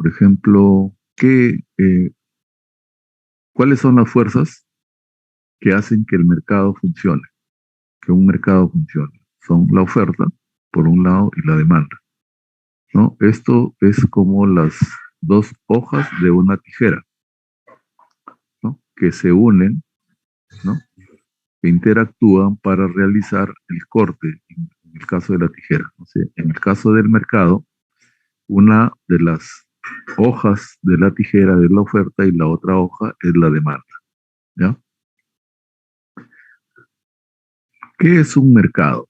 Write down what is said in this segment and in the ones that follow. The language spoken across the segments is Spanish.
por ejemplo, ¿cuáles son las fuerzas que hacen que el mercado funcione? Que un mercado funcione. Son la oferta, por un lado, y la demanda, ¿no? Esto es como las dos hojas de una tijera, ¿no? Que se unen, ¿no? Que interactúan para realizar el corte, en el caso de la tijera. O sea, en el caso del mercado, una de las hojas de la tijera es la oferta y la otra hoja es la demanda, ¿ya? ¿Qué es un mercado?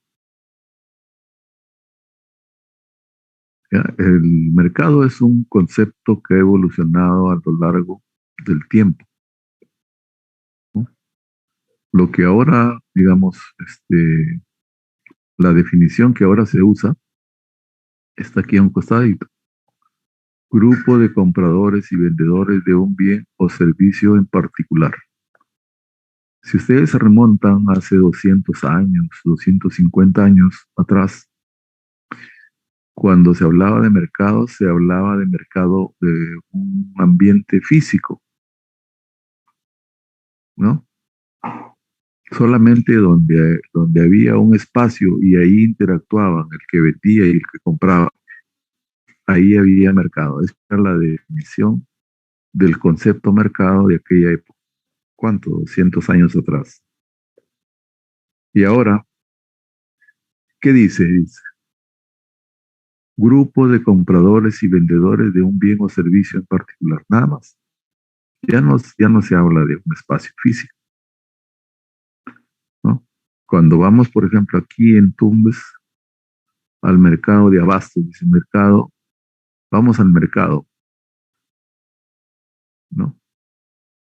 ¿Ya? El mercado es un concepto que ha evolucionado a lo largo del tiempo, ¿no? Lo que ahora, digamos, la definición que ahora se usa está aquí a un costadito. Grupo de compradores y vendedores de un bien o servicio en particular. Si ustedes se remontan hace 200 años, 250 años atrás, cuando se hablaba de mercado, se hablaba de mercado de un ambiente físico, ¿no? Solamente donde había un espacio y ahí interactuaban el que vendía y el que compraba, ahí había mercado. Esa era la definición del concepto mercado de aquella época. ¿Cuánto? 200 años atrás. Y ahora, ¿qué dice? Dice, grupo de compradores y vendedores de un bien o servicio en particular, nada más. Ya no se habla de un espacio físico, ¿no? Cuando vamos, por ejemplo, aquí en Tumbes, al mercado de abastos, dice mercado, vamos al mercado, ¿no?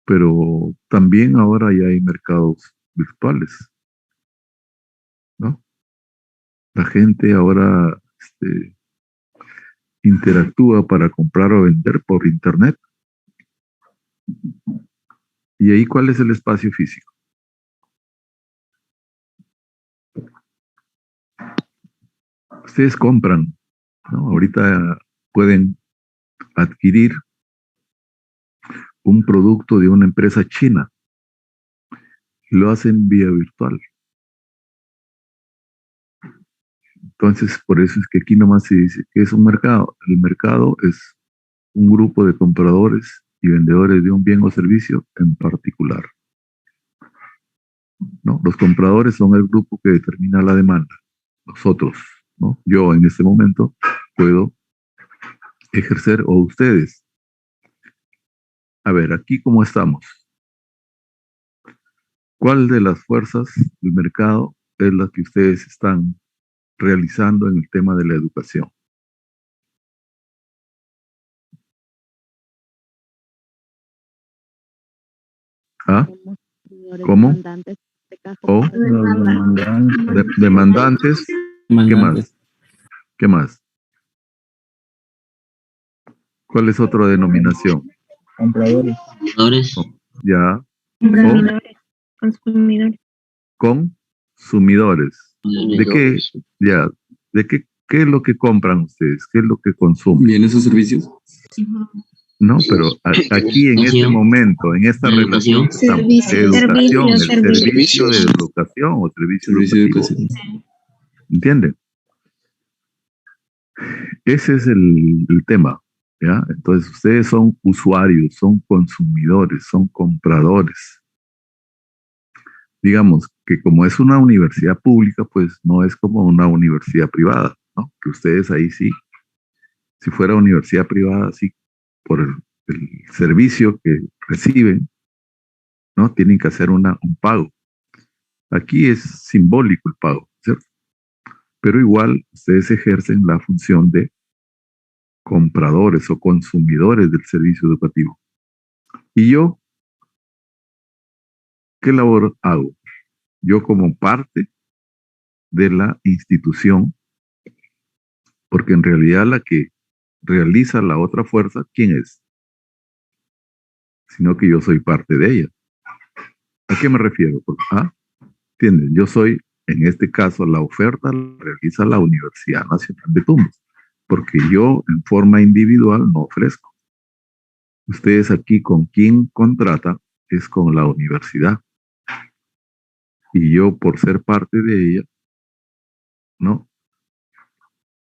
Pero también ahora ya hay mercados virtuales, ¿no? La gente ahora interactúa para comprar o vender por internet. ¿Y ahí cuál es el espacio físico? Ustedes compran, ¿no? Ahorita pueden adquirir un producto de una empresa china y lo hacen vía virtual. Entonces, por eso es que aquí nomás se dice que es un mercado. El mercado es un grupo de compradores y vendedores de un bien o servicio en particular, ¿no? Los compradores son el grupo que determina la demanda. Nosotros, ¿no? Yo en este momento puedo ejercer, o ustedes. A ver, aquí cómo estamos. ¿Cuál de las fuerzas del mercado es la que ustedes están realizando en el tema de la educación? ¿Ah? ¿Cómo? ¿O demandantes? ¿Qué más? ¿Qué más? ¿Cuál es otra denominación? Compradores. Ya. Consumidores. Consumidores. ¿De qué? Ya. ¿De qué es lo que compran ustedes? ¿Qué es lo que consumen? ¿Bienes o servicios? No, pero aquí en este momento, en esta relación, educación, el servicio de educación o servicio educativo. ¿Entienden? Ese es el tema, ¿ya? Entonces ustedes son usuarios, son consumidores, son compradores. Digamos que como es una universidad pública, pues no es como una universidad privada, ¿no? Que ustedes ahí sí, si fuera universidad privada, sí, por el servicio que reciben, ¿no? Tienen que hacer un pago. Aquí es simbólico el pago, ¿cierto? Pero igual ustedes ejercen la función de compradores o consumidores del servicio educativo. ¿Y yo qué labor hago? Yo como parte de la institución, porque en realidad la que realiza la otra fuerza, ¿quién es? Sino que yo soy parte de ella. ¿A qué me refiero? ¿Entienden? Yo soy, en este caso, la oferta la realiza la Universidad Nacional de Tumbes, porque yo en forma individual no ofrezco. Ustedes aquí con quién contratan es con la universidad. Y yo, por ser parte de ella, ¿no?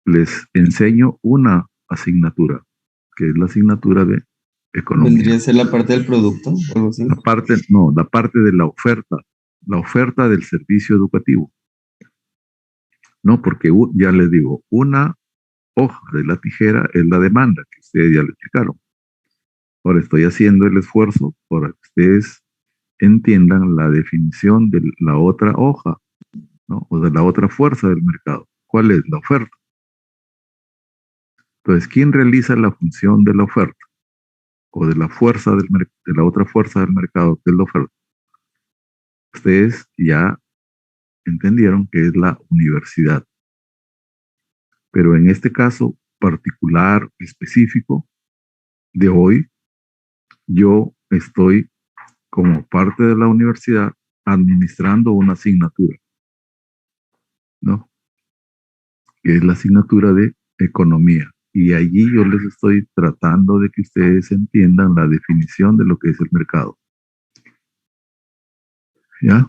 Les enseño una asignatura, que es la asignatura de ¿Vendría economía. a ser la parte del producto? Algo así. La parte de la oferta del servicio educativo, ¿no? Porque ya les digo, una hoja de la tijera es la demanda, que ustedes ya le explicaron. Ahora estoy haciendo el esfuerzo para que ustedes entiendan la definición de la otra hoja, ¿no? O de la otra fuerza del mercado. ¿Cuál es la oferta? Entonces, ¿quién realiza la función de la oferta? O de la fuerza de la otra fuerza del mercado, que es la oferta. Ustedes ya entendieron que es la universidad. Pero en este caso particular, específico, de hoy, yo estoy como parte de la universidad administrando una asignatura, ¿no? Que es la asignatura de economía. Y allí yo les estoy tratando de que ustedes entiendan la definición de lo que es el mercado. ¿Ya?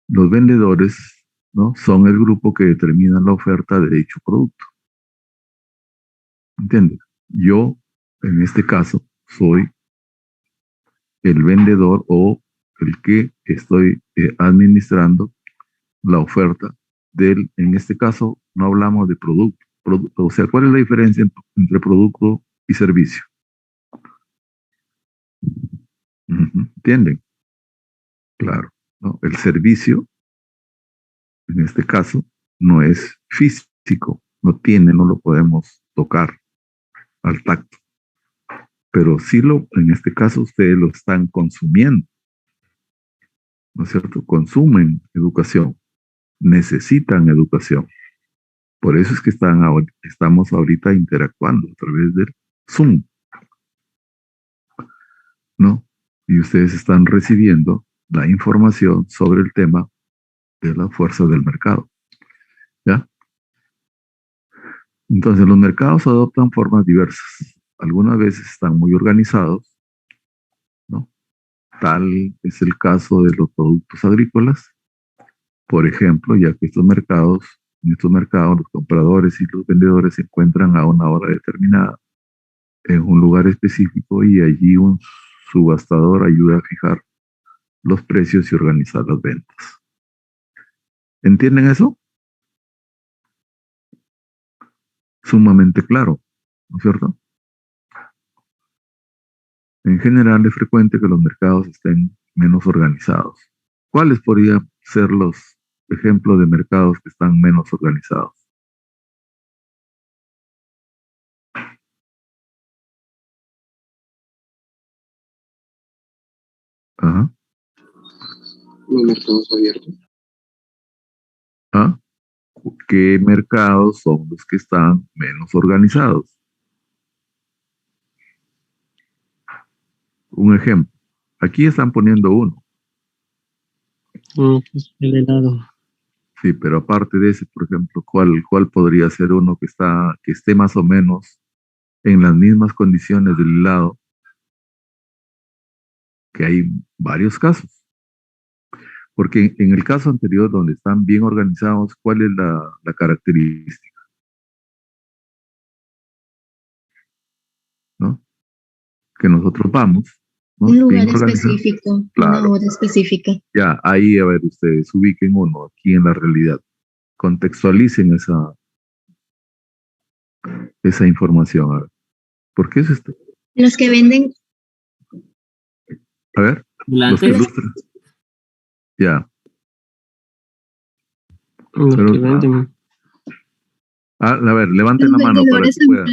Los vendedores, ¿no? Son el grupo que determina la oferta de dicho producto. ¿Entiendes? Yo, en este caso, soy el vendedor o el que estoy administrando la oferta en este caso, no hablamos de producto. O sea, ¿cuál es la diferencia entre producto y servicio? ¿Entienden? Claro, ¿no? El servicio, en este caso, no es físico, no lo podemos tocar al tacto, pero sí en este caso ustedes lo están consumiendo, ¿no es cierto? Consumen educación, necesitan educación. Por eso es que estamos ahorita interactuando a través del Zoom, ¿no? Y ustedes están recibiendo la información sobre el tema de las fuerzas del mercado, ¿ya? Entonces, los mercados adoptan formas diversas. Algunas veces están muy organizados, ¿no? Tal es el caso de los productos agrícolas, por ejemplo, ya que en estos mercados, los compradores y los vendedores se encuentran a una hora determinada en un lugar específico y allí un subastador ayuda a fijar los precios y organizar las ventas. ¿Entienden eso? Sumamente claro, ¿no es cierto? En general es frecuente que los mercados estén menos organizados. ¿Cuáles podrían ser los ejemplos de mercados que están menos organizados? Ajá. Los mercados abiertos. ¿Ah? ¿Qué mercados son los que están menos organizados? Un ejemplo. Aquí están poniendo uno. Pues el helado. Sí, pero aparte de ese, por ejemplo, ¿cuál podría ser uno que esté más o menos en las mismas condiciones del helado? Que hay varios casos. Porque en el caso anterior, donde están bien organizados, ¿cuál es la característica? ¿No? Que nosotros vamos, ¿no? Un Bien lugar organizados. específico, Claro. una hora específica. Ya, ahí, a ver, ustedes ubiquen uno aquí en la realidad. Contextualicen esa información. A ver. ¿Por qué es esto? Los que venden, A ver, los que ilustran. Ya. Los Pero, que venden. a ver, levanten los la mano para vendedores que puedan.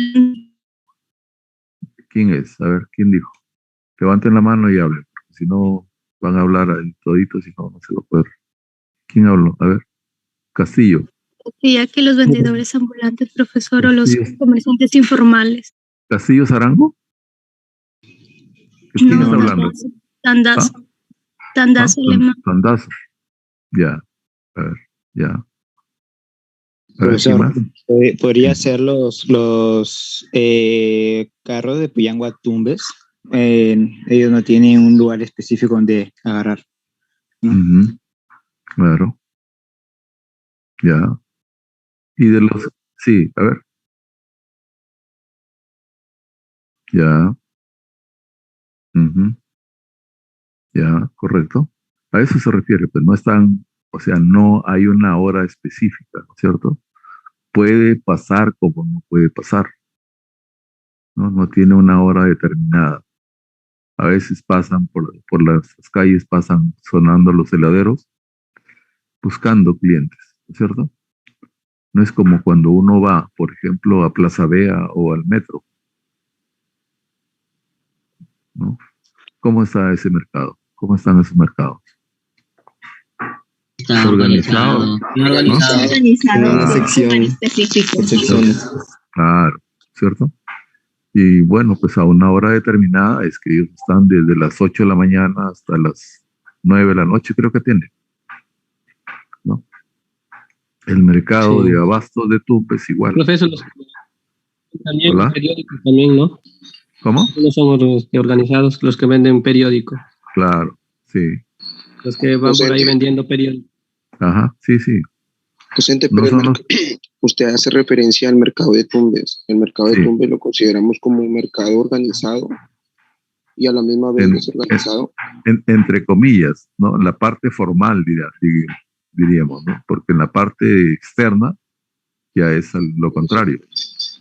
¿Quién es? A ver, ¿quiin dijo? Levanten la mano y hablen, porque si no van a hablar ahí toditos y no se va a poder. ¿Quién habló? A ver, Castillo. Ya que los vendedores ambulantes, profesor, o los Castillo, comerciantes informales. ¿Castillo Zarango? ¿Quién está hablando? Tandazo. ¿Ah? Tandazo alemán. Tandazo. Ya, a ver, ya. A ver, Profesor, ¿quién más? podría ser los carros de Puyanguatumbes. ellos no tienen un lugar específico donde agarrar, ¿no? Ujú, claro, ya. Y de los, sí, a ver, ya, ujú, ya, correcto. A eso se refiere, pues no están, o sea, no hay una hora específica, ¿no es cierto? Puede pasar como no puede pasar, ¿no? No tiene una hora determinada. A veces pasan por las calles, pasan sonando los heladeros, buscando clientes, ¿no es cierto? No es como cuando uno va, por ejemplo, a Plaza Vea o al metro, ¿no? ¿Cómo está ese mercado? ¿Cómo están esos mercados? Está Organizado, organizado, bien organizado. Organizado, Tiene una sí, sección súper específico. por secciones. claro, ¿cierto? Y bueno, pues a una hora determinada es que ellos están desde las 8 de la mañana hasta las 9 de la noche, creo que tiene, ¿no? El mercado Sí. de abastos de Tumbes igual. Profesor, también Hola, periódicos también, ¿no? ¿cómo? No somos los que organizados, los que venden periódico, Claro, sí, los que van por ahí vendiendo periódico. ajá, sí, sí. Docente, No pero son los, usted hace referencia al mercado de Tumbes. El mercado de sí, Tumbes lo consideramos como un mercado organizado y a la misma vez en, desorganizado. entre comillas, ¿no? La parte formal, diríamos, ¿no? Porque en la parte externa ya es lo contrario,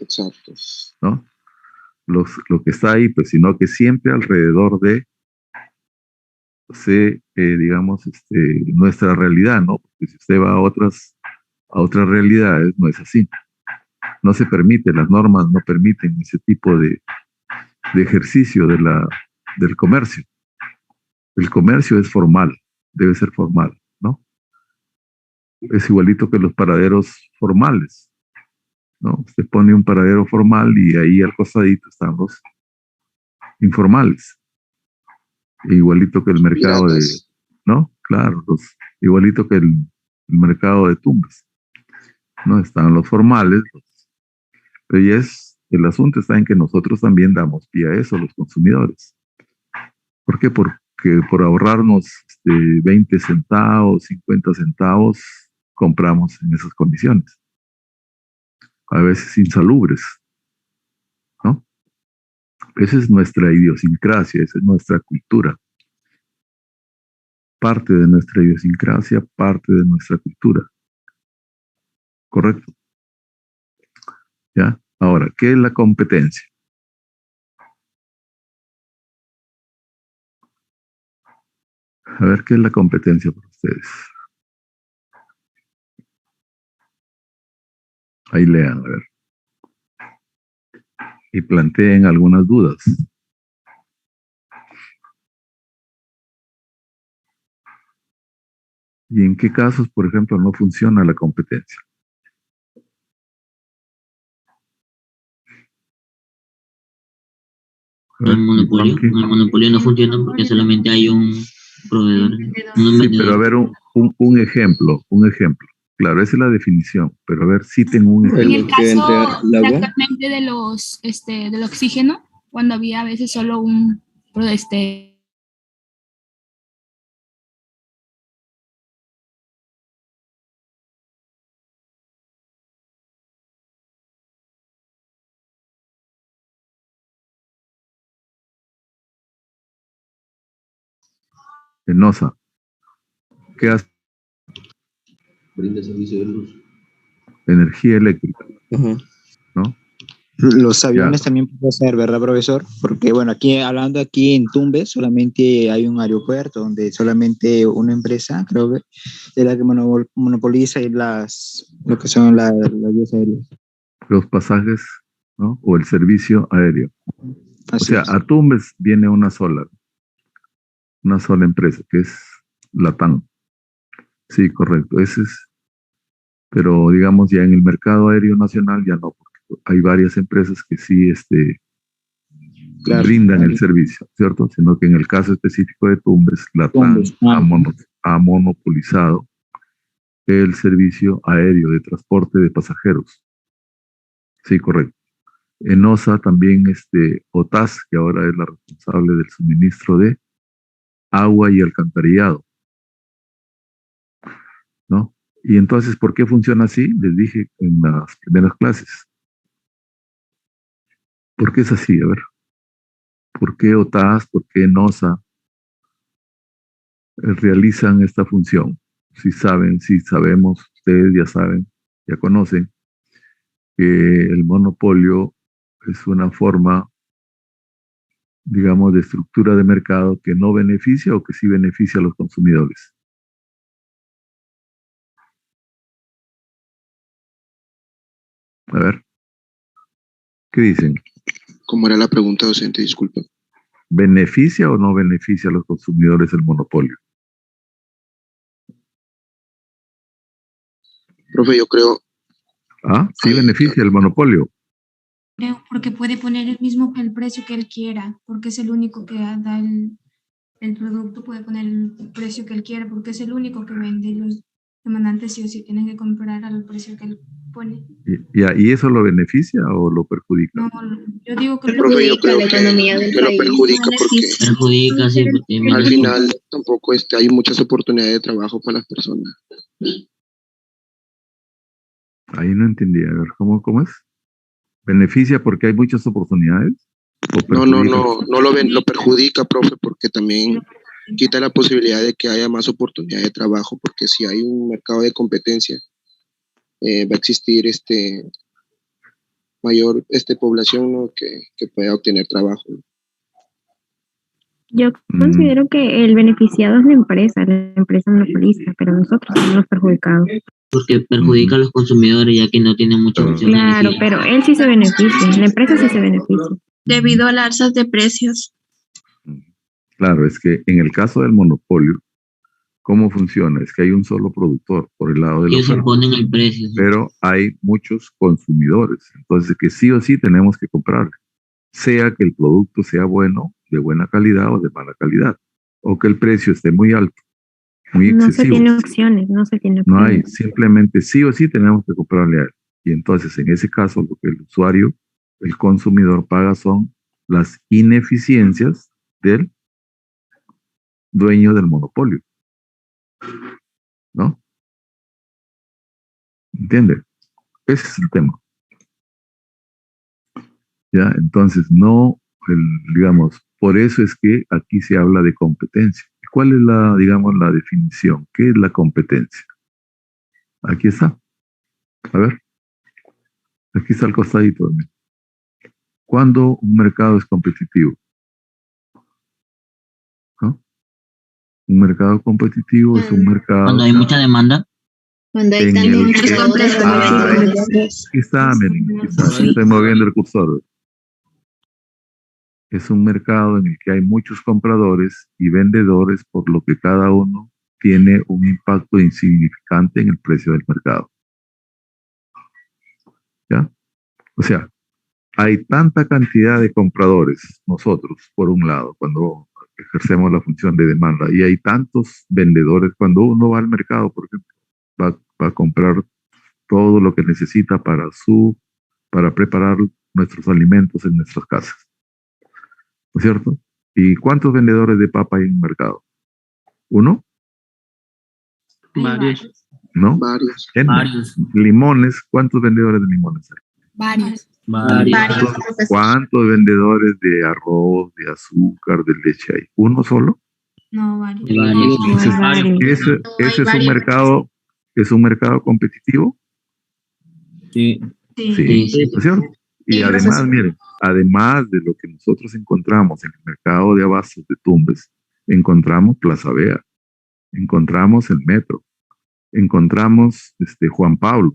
Exacto. ¿no? Lo que está ahí, pues, sino que siempre alrededor de, digamos, nuestra realidad, ¿no? Porque si usted va a otras realidades, no es así. No se permite, las normas no permiten ese tipo de ejercicio del comercio. El comercio es formal, debe ser formal, ¿no? Es igualito que los paraderos formales, ¿no? Usted pone un paradero formal y ahí al costadito están los informales. Igualito que el mercado Piratas. ¿no? Claro, igualito que el mercado de Tumbes, ¿no? Están los formales, pero ya el asunto está en que nosotros también damos pie a eso, los consumidores. ¿Por qué? Porque por ahorrarnos 20 centavos, 50 centavos, compramos en esas condiciones, a veces insalubres, ¿no? Esa es nuestra idiosincrasia, esa es nuestra cultura, parte de nuestra idiosincrasia, parte de nuestra cultura, ¿correcto? ¿Ya? Ahora, ¿qué es la competencia? A ver, ¿qué es la competencia para ustedes? Ahí lean, a ver. Y planteen algunas dudas. ¿Y en qué casos, por ejemplo, no funciona la competencia? A El ver, monopolio, Juanqui. el monopolio no funciona porque solamente hay un proveedor, un Sí, pero a vendedor. ver, un ejemplo, un ejemplo. Claro, esa es la definición, pero a ver, citen un En ejemplo. el caso Exactamente del oxígeno, cuando había a veces solo un, Enosa, ¿qué hace? brinda servicio de luz. Energía eléctrica, Ajá. ¿no? Los Ya, aviones también puede ser, ¿verdad, profesor? Porque, bueno, hablando aquí en Tumbes, solamente hay un aeropuerto donde solamente una empresa, creo que, es la que monopoliza y lo que son las vías aéreas. los pasajes, ¿no? O el servicio aéreo. O Así sea, es. a Tumbes viene una sola empresa, que es Latam. Sí, correcto. Ese es, pero digamos ya en el mercado aéreo nacional ya no, porque hay varias empresas que sí Claro. brindan el servicio, ¿cierto? Sino que en el caso específico de Tumbes, Latam Tumbes. ha monopolizado el servicio aéreo de transporte de pasajeros. Sí, correcto. ENOSA también, OTAS, que ahora es la responsable del suministro de agua y alcantarillado, ¿no? Y entonces, ¿por qué funciona así? Les dije en las primeras clases. ¿Por qué es así? A ver. ¿Por qué OTAS? ¿Por qué ENOSA realizan esta función? Si saben, si sabemos, ustedes ya saben, ya conocen, que el monopolio es una forma, digamos, de estructura de mercado que no beneficia o que sí beneficia a los consumidores. A ver, ¿qué dicen? ¿Cómo era la pregunta, docente? Disculpa. ¿Beneficia o no beneficia a los consumidores el monopolio? Profe, yo creo, ¿Ah? Sí beneficia el monopolio. Creo, porque puede poner el precio que él quiera, porque es el único que da el producto, puede poner el precio que él quiera, porque es el único que vende, y los demandantes sí o sí tienen que comprar al precio que él pone. ¿Y eso lo beneficia o lo perjudica? No, yo digo que profe, yo creo la economía del que lo país. perjudica porque Perjudica, sí, porque al final tampoco hay muchas oportunidades de trabajo para las personas. Ahí no entendí. A ver, ¿cómo es? ¿Beneficia porque hay muchas oportunidades? ¿O perjudica? No lo perjudica, profe, porque también quita la posibilidad de que haya más oportunidades de trabajo, porque si hay un mercado de competencia, va a existir mayor población, ¿no? que pueda obtener trabajo. Yo considero que el beneficiado es la empresa monopolista, pero nosotros somos los perjudicados. porque perjudica a los consumidores ya que no tienen mucha opción. Claro, pero él sí se beneficia, la empresa sí se beneficia. Debido a las alzas de precios. Claro, es que en el caso del monopolio, ¿cómo funciona? Es que hay un solo productor por el lado de la Ellos oferta, ponen el precio. pero hay muchos consumidores, entonces que sí o sí tenemos que comprar, sea que el producto sea bueno, de buena calidad o de mala calidad, o que el precio esté muy alto, muy No se excesivo. tiene opciones, no se tiene No opciones. hay, simplemente sí o sí tenemos que comprarle a él. Y entonces en ese caso lo que el usuario, el consumidor paga son las ineficiencias del dueño del monopolio, ¿no? ¿Entiende? Ese es el tema. ¿Ya? Entonces no, digamos, por eso es que aquí se habla de competencia. ¿Cuál es la, digamos, la definición? ¿Qué es la competencia? Aquí está. A ver. Aquí está al costadito. ¿Cuándo un mercado es competitivo? ¿No? Un mercado competitivo es un mercado... Cuando hay mucha demanda. Cuando hay en tantos el que- compradores. Aquí está, miren, aquí está. Estoy moviendo el cursor. Es un mercado en el que hay muchos compradores y vendedores, por lo que cada uno tiene un impacto insignificante en el precio del mercado. ¿Ya? O sea, hay tanta cantidad de compradores, nosotros, por un lado, cuando ejercemos la función de demanda, y hay tantos vendedores, cuando uno va al mercado, por ejemplo, va a comprar todo lo que necesita para preparar nuestros alimentos en nuestras casas. ¿No es cierto? ¿Y cuántos vendedores de papa hay en el mercado? ¿Uno? Varios. ¿No? Varios. Varios. Limones, ¿cuántos vendedores de limones hay? Varios. Varios. ¿Cuántos vendedores de arroz, de azúcar, de leche hay? ¿Uno solo? No, varios. Varios. Entonces, Varios. ese es un mercado competitivo. Sí. Sí, Sí. ¿no es cierto? Y además, miren, además de lo que nosotros encontramos en el mercado de abastos de Tumbes, encontramos Plaza Vea, encontramos el Metro, encontramos Juan Pablo,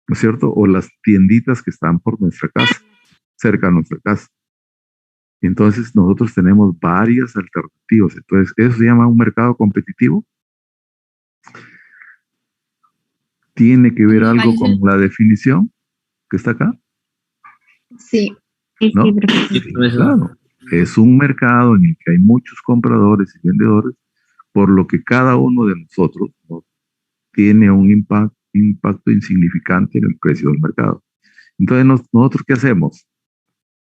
¿no es cierto? O las tienditas que están por nuestra casa, cerca de nuestra casa. Y entonces nosotros tenemos varias alternativas. Entonces, ¿eso se llama un mercado competitivo? ¿Tiene que ver algo con la definición que está acá? Sí. ¿No? Sí, profesor. Sí, claro. Es un mercado en el que hay muchos compradores y vendedores, por lo que cada uno de nosotros, ¿no?, tiene un impacto insignificante en el precio del mercado. Entonces, nosotros, ¿qué hacemos?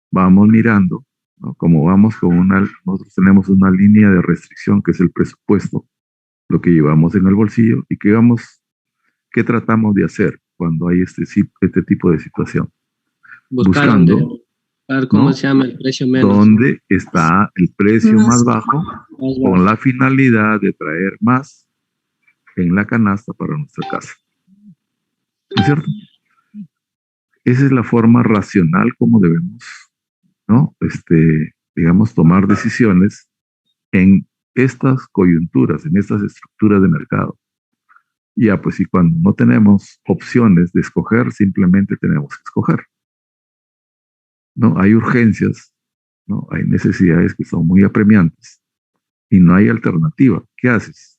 Vamos mirando, ¿no? Como vamos nosotros tenemos una línea de restricción que es el presupuesto, lo que llevamos en el bolsillo y ¿qué tratamos de hacer cuando hay este tipo de situación? Buscar Buscando, a ver cómo ¿no? se llama el precio menos. ¿Dónde está el precio más bajo? Más Con bajo. la finalidad de traer más en la canasta para nuestra casa. ¿No es cierto? Esa es la forma racional como debemos, ¿no? Digamos, tomar decisiones en estas coyunturas, en estas estructuras de mercado. Ya, pues, y cuando no tenemos opciones de escoger, simplemente tenemos que escoger. ¿No? Hay urgencias, ¿no? Hay necesidades que son muy apremiantes y no hay alternativa. ¿Qué haces?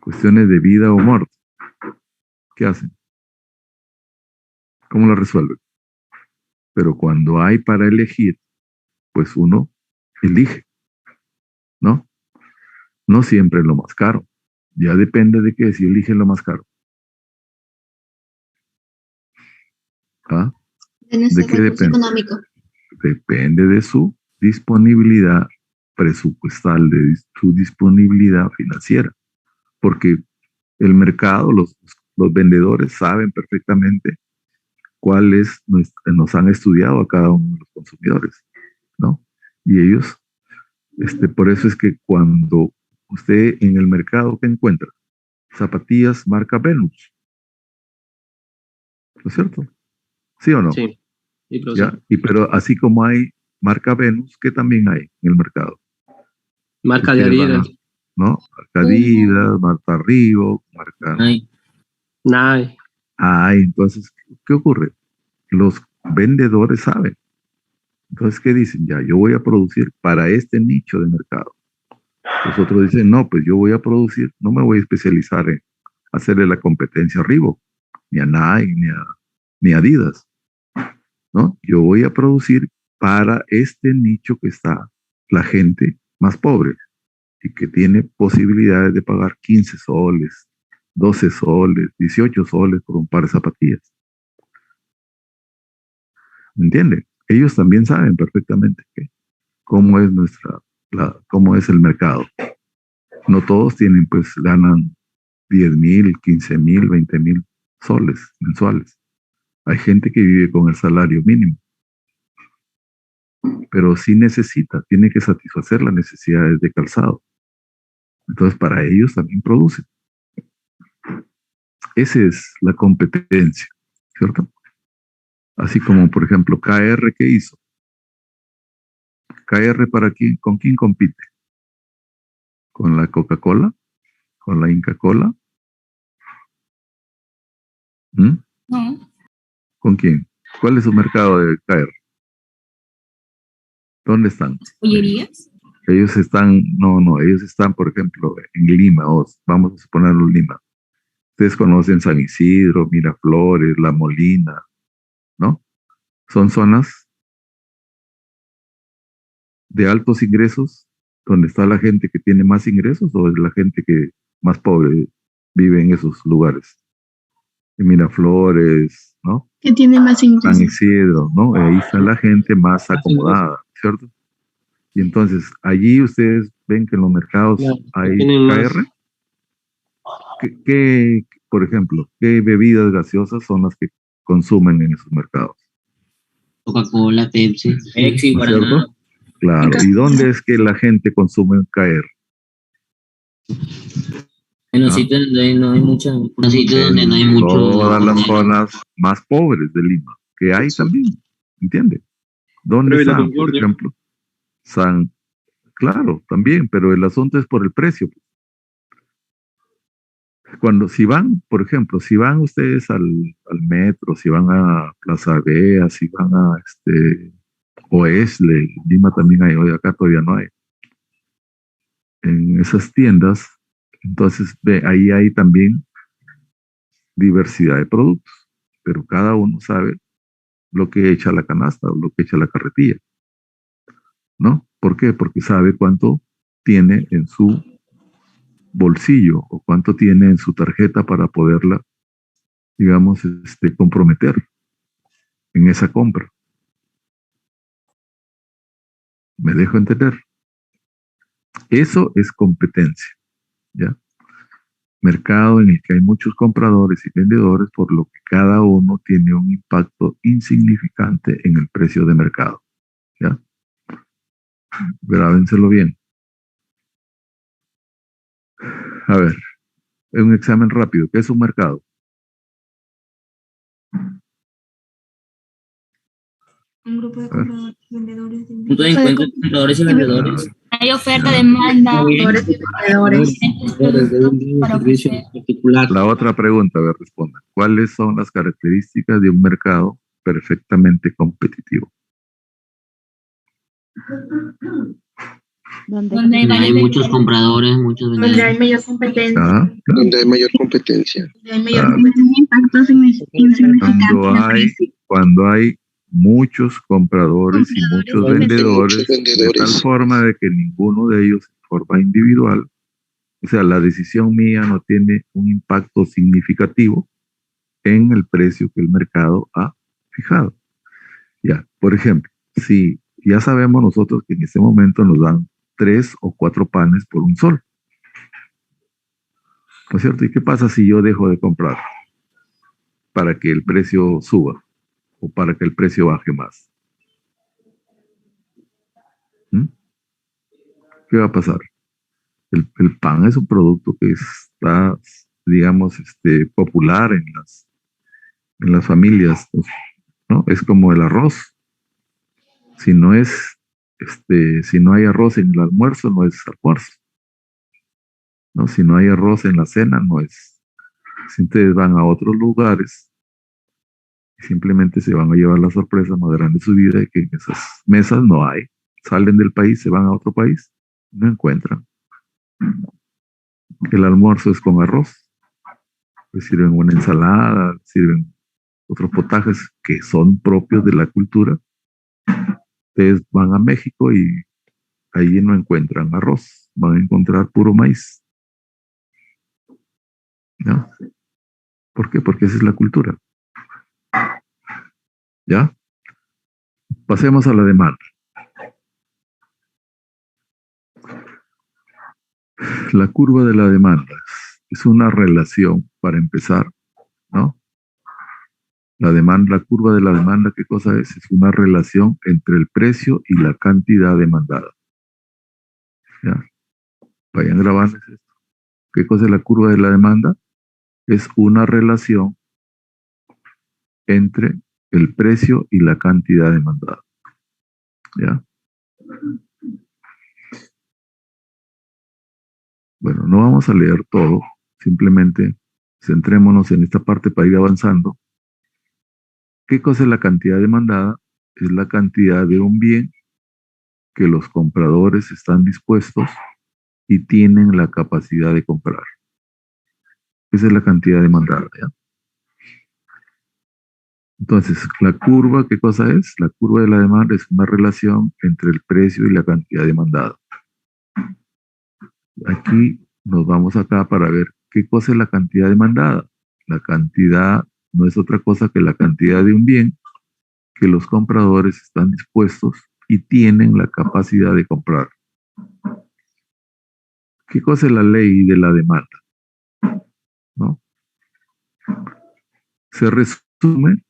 Cuestiones de vida o muerte. ¿Qué hacen? ¿Cómo lo resuelven? Pero cuando hay para elegir, pues uno elige, ¿no? No siempre lo más caro. Ya depende de qué, si elige lo más caro. ¿Ah? De nuestro ¿De qué recurso depende? económico. Depende de su disponibilidad presupuestal, de su disponibilidad financiera. Porque el mercado, los vendedores saben perfectamente cuáles nos han estudiado a cada uno de los consumidores, ¿no? Y ellos, por eso es que cuando usted en el mercado que encuentra zapatillas marca Venus, ¿no es cierto? ¿Sí o no? Sí. Sí, profesor. ¿Ya? Pero así como hay marca Venus, ¿qué también hay en el mercado? Marca de Ustedes van a- Adidas. ¿no? Marca Adidas, marca Reebok, marca... Nike. Entonces, ¿qué ocurre? Los vendedores saben. Entonces, ¿qué dicen? Ya, yo voy a producir para este nicho de mercado. Los otros dicen, no, pues yo voy a producir, no me voy a especializar en hacerle la competencia a Reebok, ni a Nike, ni a Adidas, ¿no? Yo voy a producir para este nicho que está la gente más pobre y que tiene posibilidades de pagar 15 soles, 12 soles, 18 soles por un par de zapatillas. ¿Me entiende? Ellos también saben perfectamente cómo es cómo es el mercado. No todos ganan 10,000, 15,000, 20,000 soles mensuales. Hay gente que vive con el salario mínimo, pero sí tiene que satisfacer las necesidades de calzado. Entonces, para ellos también producen. Esa es la competencia, ¿cierto? Así como, por ejemplo, KR, ¿qué hizo? KR, ¿con quién compite? ¿Con la Coca-Cola? ¿Con la Inca Cola? No. ¿Con quién? ¿Cuál es su mercado de KR? ¿Dónde están? ¿Pollerías? Ellos están, ellos están, por ejemplo, en Lima, vamos a suponerlo en Lima. Ustedes conocen San Isidro, Miraflores, La Molina, ¿no? Son zonas de altos ingresos, donde está la gente que tiene más ingresos o es la gente que más pobre vive en esos lugares. En Miraflores, ¿no? Que tiene más ingresos. San Isidro, ¿no? Ahí está la gente más acomodada, ¿cierto? Y entonces, allí ustedes ven que en los mercados hay KR. Por ejemplo, ¿qué bebidas gaseosas son las que consumen en esos mercados? Coca-Cola, Pepsi, ¿No es cierto? Claro. ¿Y dónde es que la gente consume KR? En los sitios donde no hay mucha... Los sitios donde no hay mucho... Todas las zonas más pobres de Lima, que hay también, ¿entiende? ¿Dónde están, por ejemplo? Claro, también, pero el asunto es por el precio. Si van, por ejemplo, si van ustedes al metro, si van a Plaza Vea, si van a Oesle, Lima también hay, hoy acá todavía no hay. En esas tiendas, entonces ahí hay también diversidad de productos, pero cada uno sabe lo que echa la canasta o lo que echa la carretilla, ¿no? ¿Por qué? Porque sabe cuánto tiene en su bolsillo o cuánto tiene en su tarjeta para poderla, digamos, comprometer, en esa compra. ¿Me dejo entender? Eso es competencia, ¿ya? Mercado en el que hay muchos compradores y vendedores, por lo que cada uno tiene un impacto insignificante en el precio de mercado, ¿ya? Grábenselo bien. A ver, un examen rápido. ¿Qué es un mercado? Un grupo de compradores y vendedores. Punto de encuentro de compradores y vendedores. Hay oferta, demanda. La otra pregunta, a ver, responda. ¿Cuáles son las características de un mercado perfectamente competitivo? Donde Hay muchos compradores, muchos donde vendedores. hay mayor competencia. Ah, Donde hay mayor competencia. Donde hay mayor claro. competencia. Impactos insignificantes. Cuando hay muchos compradores y muchos vendedores, de tal forma de que ninguno de ellos de forma individual, o sea, la decisión mía no tiene un impacto significativo en el precio que el mercado ha fijado. Ya, por ejemplo, si ya sabemos nosotros que en este momento nos dan 3 o 4 panes por un sol, ¿no es cierto? ¿Y qué pasa si yo dejo de comprar para que el precio suba o para que el precio baje más? ¿Mm? ¿Qué va a pasar? El pan es un producto que está, digamos, popular en las familias, ¿no? Es como el arroz. Si no hay arroz en el almuerzo, no es almuerzo, ¿no? Si no hay arroz en la cena, no es. Si ustedes van a otros lugares y simplemente se van a llevar la sorpresa más grande de su vida de que en esas mesas no hay. Salen del país, se van a otro país, no encuentran. El almuerzo es con arroz. Les sirven una ensalada, les sirven otros potajes que son propios de la cultura. Ustedes van a México y ahí no encuentran arroz, van a encontrar puro maíz, ¿no? ¿Por qué? Porque esa es la cultura. ¿Ya? Pasemos a la demanda. La curva de la demanda es una relación, para empezar, ¿no? La curva de la demanda, ¿qué cosa es? Es una relación entre el precio y la cantidad demandada. ¿Ya? Vayan grabando esto. ¿Qué cosa es la curva de la demanda? Es una relación entre el precio y la cantidad demandada. ¿Ya? Bueno, no vamos a leer todo, simplemente centrémonos en esta parte para ir avanzando. ¿Qué cosa es la cantidad demandada? Es la cantidad de un bien que los compradores están dispuestos y tienen la capacidad de comprar. Esa es la cantidad demandada, ¿ya? Entonces, la curva, ¿qué cosa es? La curva de la demanda es una relación entre el precio y la cantidad demandada. Aquí nos vamos acá para ver qué cosa es la cantidad demandada. La cantidad no es otra cosa que la cantidad de un bien que los compradores están dispuestos y tienen la capacidad de comprar. ¿Qué cosa es la ley de la demanda? ¿No? Se resume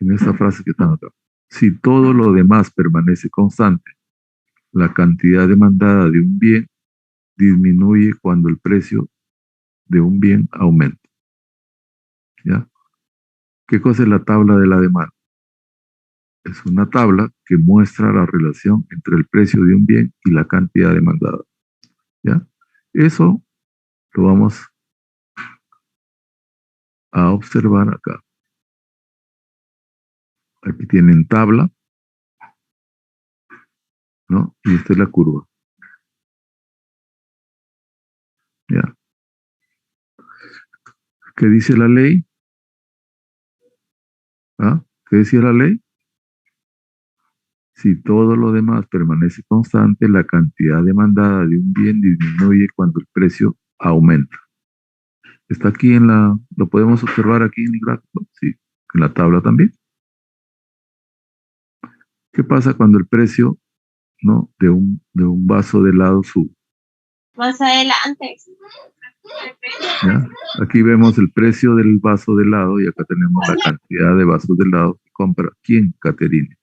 en esta frase que están acá. Si todo lo demás permanece constante, la cantidad demandada de un bien disminuye cuando el precio de un bien aumenta. ¿Ya? ¿Qué cosa es la tabla de la demanda? Es una tabla que muestra la relación entre el precio de un bien y la cantidad demandada. ¿Ya? Eso lo vamos a observar acá. Aquí tienen tabla, ¿no? Y esta es la curva. ¿Ya? ¿Qué dice la ley? ¿Ah? ¿Qué decía la ley? Si todo lo demás permanece constante, la cantidad demandada de un bien disminuye cuando el precio aumenta. Está aquí lo podemos observar aquí en el gráfico, sí, en la tabla también. ¿Qué pasa cuando el precio, ¿no?, de un vaso de helado sube? Más adelante. ¿Ya? Aquí vemos el precio del vaso de helado y acá tenemos la cantidad de vasos de helado que compra. ¿Quién? Caterine.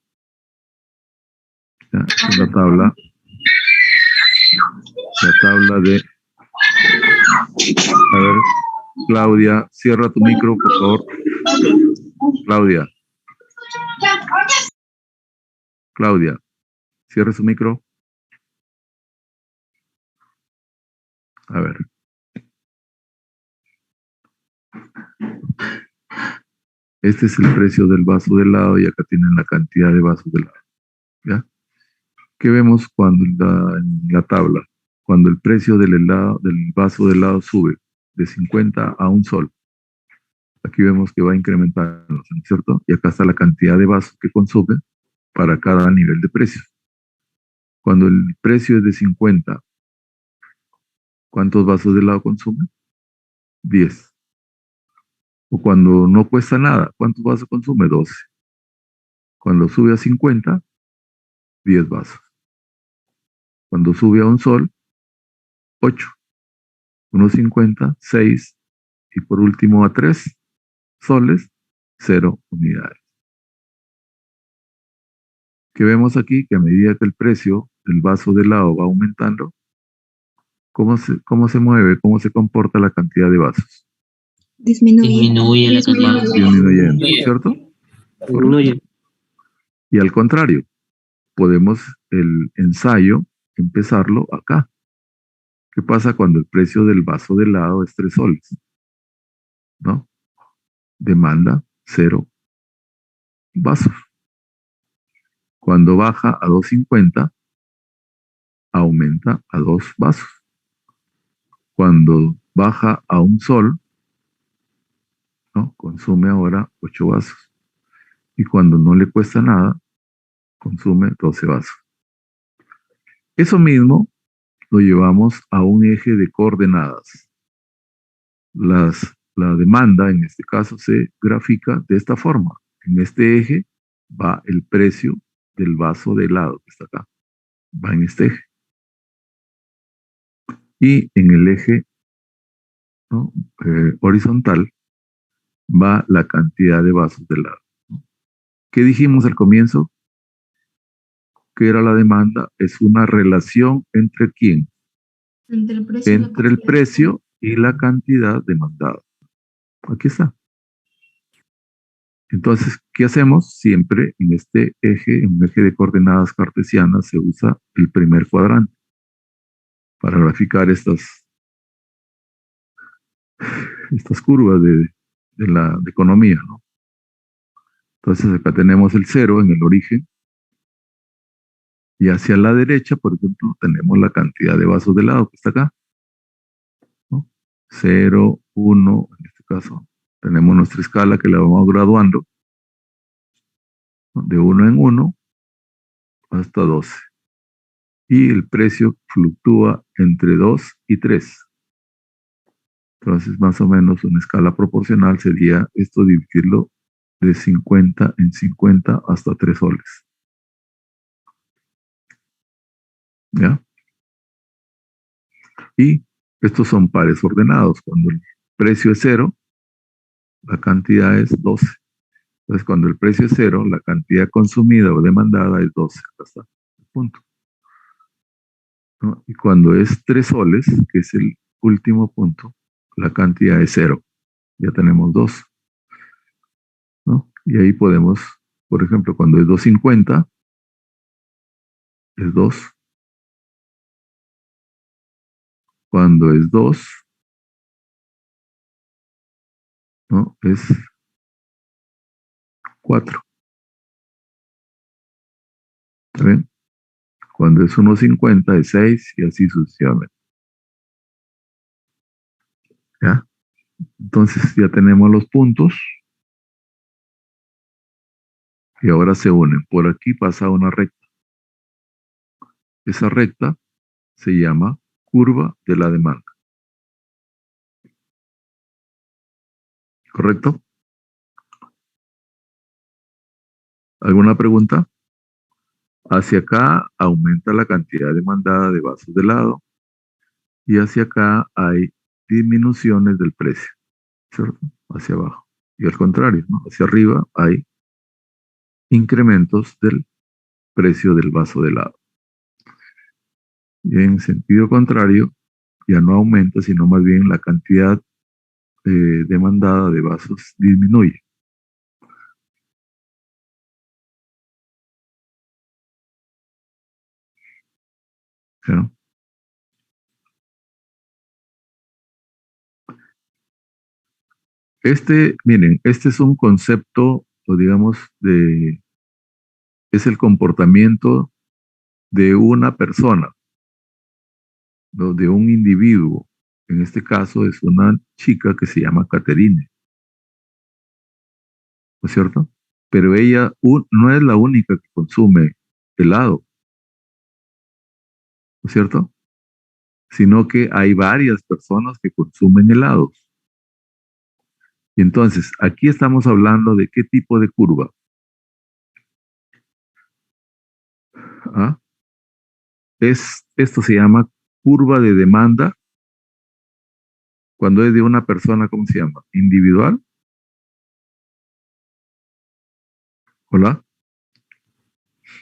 ¿Ya? En la tabla de... A ver, Claudia, cierra tu micro, por favor. Claudia, cierre su micro. A ver. Este es el precio del vaso de helado y acá tienen la cantidad de vasos de helado. ¿Ya? ¿Qué vemos cuando en la tabla? Cuando el precio del vaso de helado sube de 50 a 1 sol. Aquí vemos que va incrementando, ¿no es cierto? Y acá está la cantidad de vasos que consume para cada nivel de precio. Cuando el precio es de 50, ¿cuántos vasos de helado consume? 10. O cuando no cuesta nada, ¿cuántos vasos consume? 12. Cuando sube a 50, 10 vasos. Cuando sube a 1 sol, 8. 1.50, 6. Y por último a 3 soles, 0 unidades. Que vemos aquí que a medida que el precio del vaso de helado va aumentando, ¿cómo se mueve, cómo se comporta la cantidad de vasos? Disminuye la cantidad. Disminuyendo, ¿cierto? Disminuye. Y al contrario, podemos el ensayo empezarlo acá. ¿Qué pasa cuando el precio del vaso de helado es 3 soles? ¿No? Demanda 0 vasos. Cuando baja a 2.50, aumenta a 2 vasos. Cuando baja a 1 sol, ¿no?, consume ahora 8 vasos. Y cuando no le cuesta nada, consume 12 vasos. Eso mismo lo llevamos a un eje de coordenadas. La demanda, en este caso, se grafica de esta forma. En este eje va el precio del vaso de helado que está acá. Va en este eje. Y en el eje, ¿no?, horizontal va la cantidad de vasos de helado. ¿Qué dijimos al comienzo? ¿Qué era la demanda? Es una relación entre ¿quién? Entre el precio y la cantidad demandada. Aquí está. Entonces, ¿qué hacemos? Siempre en este eje, en un eje de coordenadas cartesianas, se usa el primer cuadrante para graficar estas curvas de economía, ¿no? Entonces, acá tenemos el 0 en el origen. Y hacia la derecha, por ejemplo, tenemos la cantidad de vasos de helado que está acá, ¿no? 0, 1, en este caso. Tenemos nuestra escala que la vamos graduando, ¿no?, de 1 en 1 hasta 12. Y el precio fluctúa entre 2 y 3. Entonces, más o menos una escala proporcional sería esto, dividirlo de 50 en 50 hasta 3 soles. ¿Ya? Y estos son pares ordenados. Cuando el precio es 0, la cantidad es 12. Entonces, cuando el precio es 0, la cantidad consumida o demandada es 12. Acá está el punto, ¿no? Y cuando es 3 soles, que es el último punto, la cantidad es 0. Ya tenemos 2. ¿No? Y ahí podemos, por ejemplo, cuando es 2.50, es 2. Cuando es 2, ¿no?, es 4. ¿Está bien? Cuando es 1.50 es 6 y así sucesivamente. ¿Ya? Entonces ya tenemos los puntos y ahora se unen. Por aquí pasa una recta. Esa recta se llama curva de la demanda. ¿Correcto? ¿Alguna pregunta? Hacia acá aumenta la cantidad demandada de vasos de helado y hacia acá hay disminuciones del precio, ¿cierto? Hacia abajo. Y al contrario, ¿no? Hacia arriba hay incrementos del precio del vaso de helado. Y en sentido contrario, ya no aumenta, sino más bien la cantidad demandada de vasos disminuye. ¿Sí? Miren, este es un concepto, o digamos, es el comportamiento de una persona, ¿no? De un individuo. En este caso es una chica que se llama Caterine, ¿no es cierto? Pero ella no es la única que consume helado, ¿no es cierto? Sino que hay varias personas que consumen helados. Y entonces, aquí estamos hablando de qué tipo de curva. ¿Ah? Esto se llama curva de demanda. Cuando es de una persona, ¿cómo se llama? ¿Individual? ¿Hola?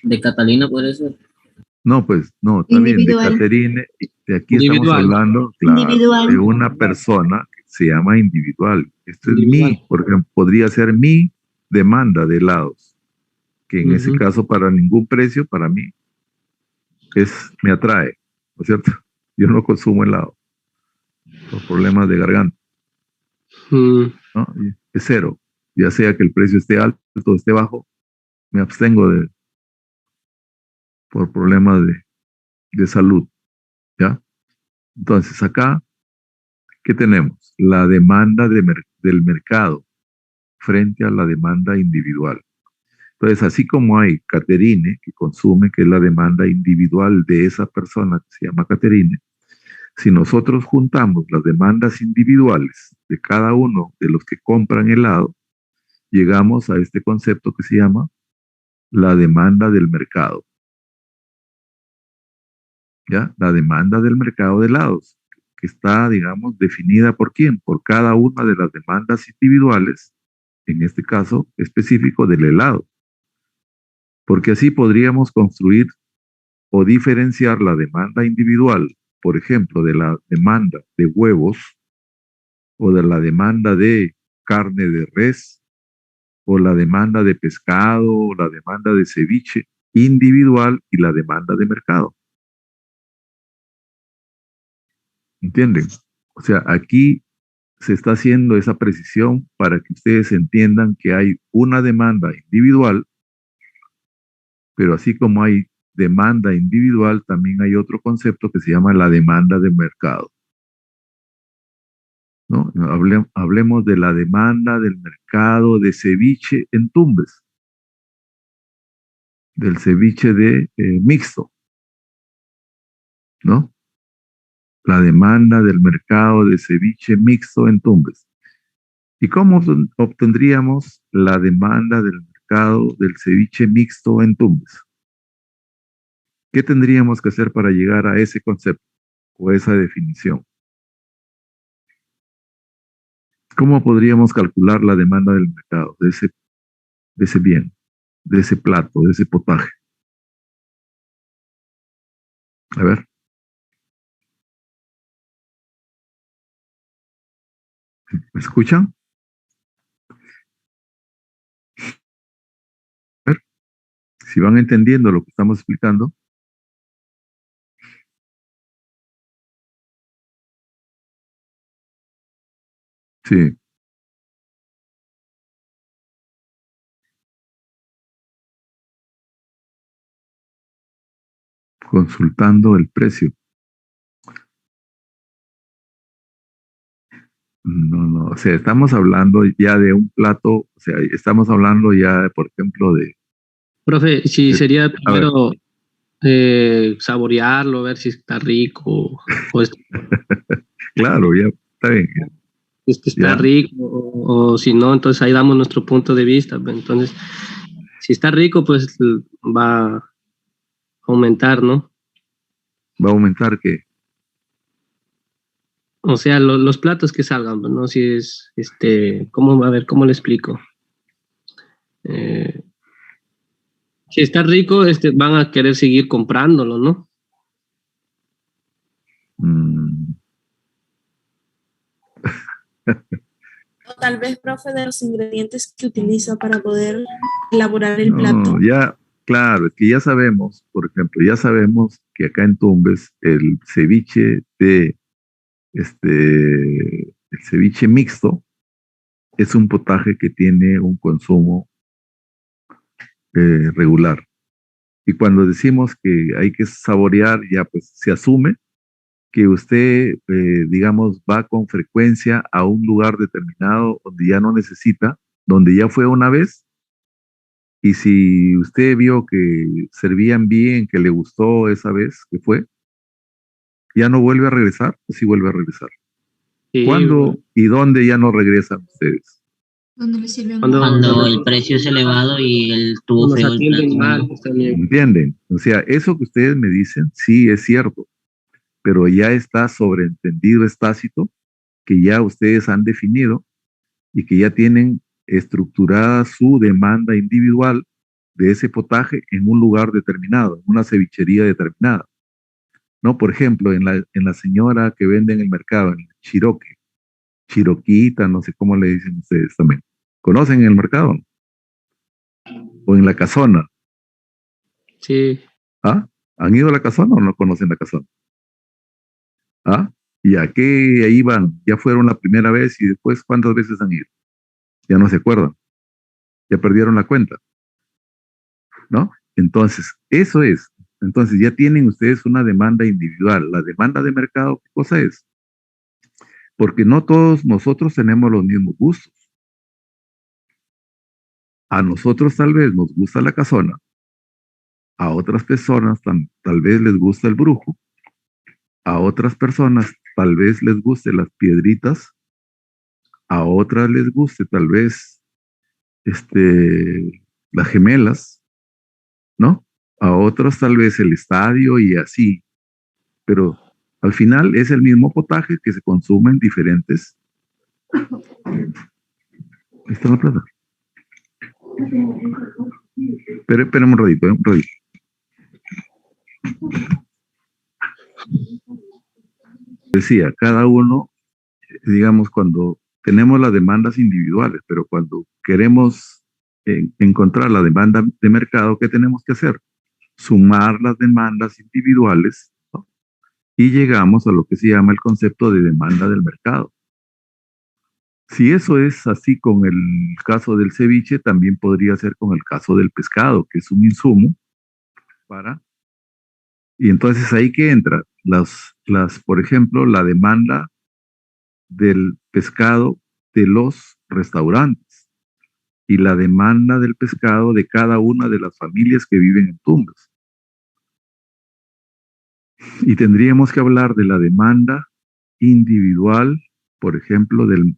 ¿De Catalina puede ser? No, pues, no, también de Caterine. De aquí estamos hablando, claro, de una persona que se llama individual. Esto es por ejemplo, podría ser mi demanda de helados, que en ese caso para ningún precio, para mí, me atrae, ¿no es cierto? Yo no consumo helado por problemas de garganta, ¿no? Es cero, ya sea que el precio esté alto o esté bajo, me abstengo por problemas de salud, ¿ya? Entonces acá, ¿qué tenemos? La demanda del mercado frente a la demanda individual. Entonces, así como hay Caterine, que consume, que es la demanda individual de esa persona que se llama Caterine, si nosotros juntamos las demandas individuales de cada uno de los que compran helado, llegamos a este concepto que se llama la demanda del mercado. ¿Ya? La demanda del mercado de helados, que está, digamos, definida por quién, por cada una de las demandas individuales, en este caso específico del helado. Porque así podríamos construir o diferenciar la demanda individual, por ejemplo, de la demanda de huevos, o de la demanda de carne de res, o la demanda de pescado, o la demanda de ceviche individual y la demanda de mercado. ¿Entienden? O sea, aquí se está haciendo esa precisión para que ustedes entiendan que hay una demanda individual, pero así como hay demanda individual, también hay otro concepto que se llama la demanda de mercado, ¿no? Hablemos de la demanda del mercado de ceviche en Tumbes, del ceviche de mixto, ¿no? La demanda del mercado de ceviche mixto en Tumbes. ¿Y cómo obtendríamos la demanda del mercado del ceviche mixto en Tumbes? ¿Qué tendríamos que hacer para llegar a ese concepto o esa definición? ¿Cómo podríamos calcular la demanda del mercado de ese bien, de ese plato, de ese potaje? A ver. ¿Me escuchan? A ver. Si van entendiendo lo que estamos explicando. Sí. Consultando el precio. No, o sea, estamos hablando ya de un plato, o sea, estamos hablando ya, por ejemplo, de... Profe, si sería primero saborearlo, ver si está rico. Claro, ya está bien. Es que está rico, o si no, entonces ahí damos nuestro punto de vista. Entonces, si está rico, pues va aumentar, ¿no? ¿Va a aumentar qué? O sea, los platos que salgan, ¿no? Si es, ¿cómo, a ver, cómo le explico? Eh, si está rico, van a querer seguir comprándolo, ¿no? O tal vez, profe, de los ingredientes que utiliza para poder elaborar el plato. No, ya, claro, es que ya sabemos, por ejemplo, ya sabemos que acá en Tumbes el ceviche el ceviche mixto es un potaje que tiene un consumo regular. Y cuando decimos que hay que saborear, ya pues se asume que usted, digamos, va con frecuencia a un lugar determinado donde ya no necesita, donde ya fue una vez, y si usted vio que servían bien, que le gustó esa vez que fue, ya no vuelve a regresar, o sí vuelve a regresar. Sí, ¿Cuándo y dónde ya no regresan ustedes? ¿Dónde le sirven Cuando el precio es elevado y él tuvo nos feo el plato. atienden mal, está bien. ¿Entienden? O sea, eso que ustedes me dicen, sí es cierto, pero ya está sobreentendido, es tácito, que ya ustedes han definido y que ya tienen estructurada su demanda individual de ese potaje en un lugar determinado, en una cevichería determinada. ¿No? Por ejemplo, en la señora que vende en el mercado, en el Chiroque, Chiroquita, no sé cómo le dicen ustedes también. ¿Conocen el mercado? O en la casona. Sí. ¿Ah? ¿Han ido a la casona o no conocen la casona? ¿Ah? ¿Y a qué ahí van? Ya fueron la primera vez y después ¿cuántas veces han ido? Ya no se acuerdan. Ya perdieron la cuenta. ¿No? Entonces, eso es. Entonces ya tienen ustedes una demanda individual. La demanda de mercado, ¿qué cosa es? Porque no todos nosotros tenemos los mismos gustos. A nosotros tal vez nos gusta la casona, a otras personas tal vez les gusta el brujo, a otras personas tal vez les guste las piedritas, a otras les guste tal vez las gemelas, ¿no? A otras tal vez el estadio y así, pero al final es el mismo potaje que se consume en diferentes. Ahí está la plata. Espérenme un ratito, un ratito. Decía, cada uno, digamos, cuando tenemos las demandas individuales, pero cuando queremos encontrar la demanda de mercado, ¿qué tenemos que hacer? Sumar las demandas individuales, ¿no? Y llegamos a lo que se llama el concepto de demanda del mercado. Si eso es así con el caso del ceviche, también podría ser con el caso del pescado, que es un insumo para... Y entonces ahí que entra por ejemplo, la demanda del pescado de los restaurantes y la demanda del pescado de cada una de las familias que viven en Tumbes. Y tendríamos que hablar de la demanda individual, por ejemplo, del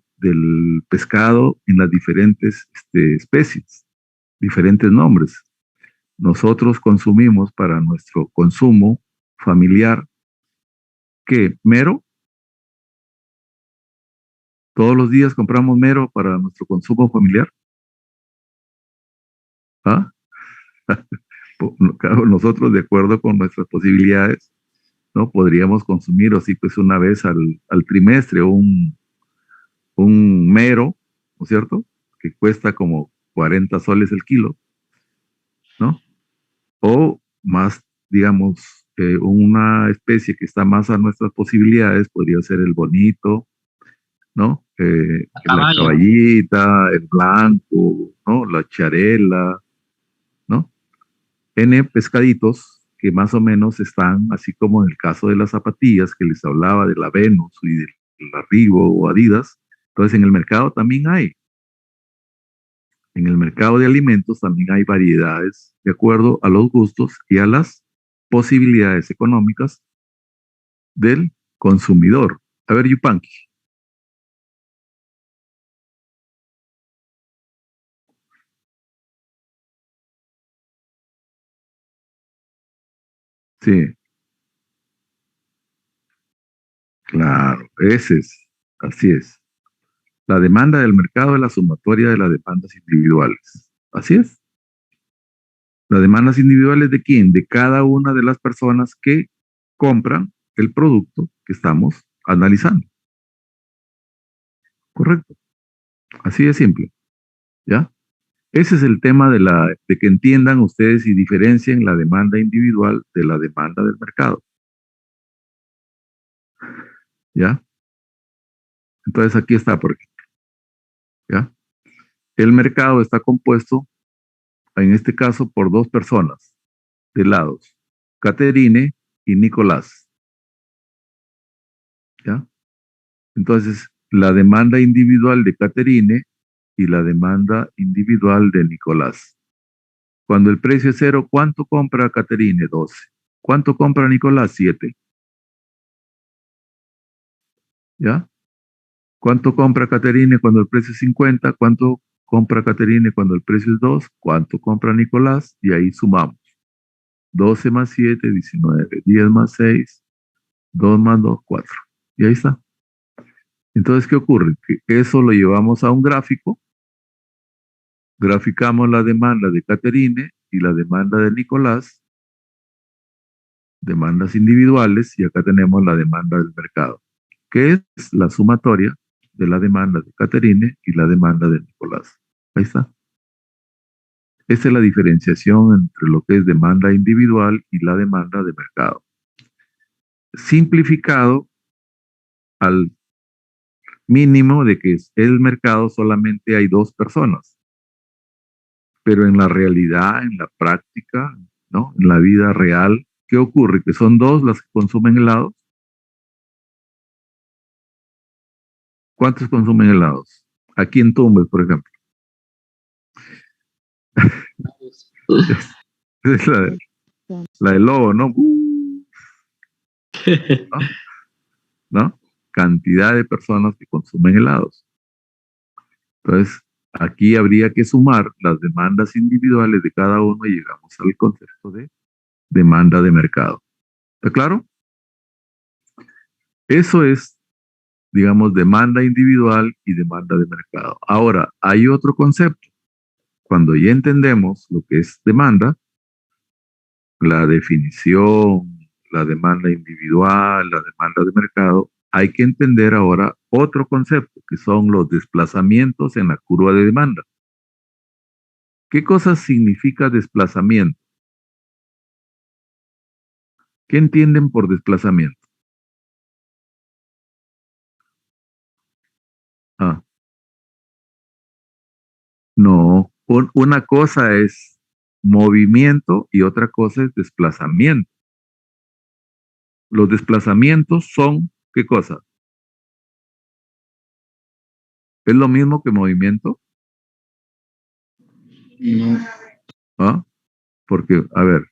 pescado en las diferentes especies, diferentes nombres. Nosotros consumimos para nuestro consumo familiar, ¿qué? ¿Mero? ¿Todos los días compramos mero para nuestro consumo familiar? ¿Ah? Claro, nosotros, de acuerdo con nuestras posibilidades, ¿no? Podríamos consumir así pues una vez al trimestre un mero, ¿no es cierto? Que cuesta como 40 soles el kilo, ¿no? O más, digamos, una especie que está más a nuestras posibilidades podría ser el bonito, ¿no? La caballita, el blanco, ¿no? La charela, ¿no? N pescaditos que más o menos están, así como en el caso de las zapatillas que les hablaba de la Venus y del Arribo o Adidas. Entonces en el mercado también hay. En el mercado de alimentos también hay variedades de acuerdo a los gustos y a las posibilidades económicas del consumidor. A ver, Yupanqui. Sí, claro, así es. La demanda del mercado es la sumatoria de las demandas individuales. Así es. Las demandas individuales de quién? De cada una de las personas que compran el producto que estamos analizando. Correcto. Así de simple. ¿Ya? Ese es el tema de que entiendan ustedes y diferencien la demanda individual de la demanda del mercado. ¿Ya? Entonces aquí está, por ejemplo. ¿Ya? El mercado está compuesto, en este caso, por dos personas de lados, Caterine y Nicolás. ¿Ya? Entonces, la demanda individual de Caterine y la demanda individual de Nicolás. Cuando el precio es 0, ¿cuánto compra Caterine? 12. ¿Cuánto compra Nicolás? 7. ¿Ya? ¿Cuánto compra Caterine cuando el precio es 50? ¿Cuánto compra Caterine cuando el precio es 2? ¿Cuánto compra Nicolás? Y ahí sumamos. 12 más 7, 19. 10 más 6, 2 más 2, 4. Y ahí está. Entonces, ¿qué ocurre? Que eso lo llevamos a un gráfico. Graficamos la demanda de Caterine y la demanda de Nicolás, demandas individuales, y acá tenemos la demanda del mercado, que es la sumatoria de la demanda de Caterine y la demanda de Nicolás. Ahí está. Esta es la diferenciación entre lo que es demanda individual y la demanda de mercado. Simplificado al mínimo de que es el mercado solamente hay dos personas. Pero en la realidad, en la práctica, ¿no? En la vida real, ¿qué ocurre? Que son dos las que consumen helados. ¿Cuántos consumen helados? Aquí en Tumbes, por ejemplo. Es la del lobo, ¿no? ¿No? ¿No? Cantidad de personas que consumen helados. Entonces, aquí habría que sumar las demandas individuales de cada uno y llegamos al concepto de demanda de mercado. ¿Está claro? Eso es, digamos, demanda individual y demanda de mercado. Ahora, hay otro concepto. Cuando ya entendemos lo que es demanda, la definición, la demanda individual, la demanda de mercado, hay que entender ahora otro concepto, que son los desplazamientos en la curva de demanda. ¿Qué cosa significa desplazamiento? ¿Qué entienden por desplazamiento? Ah, no, una cosa es movimiento y otra cosa es desplazamiento. Los desplazamientos son, ¿qué cosa? ¿Es lo mismo que movimiento? No. ¿Ah? Porque, a ver,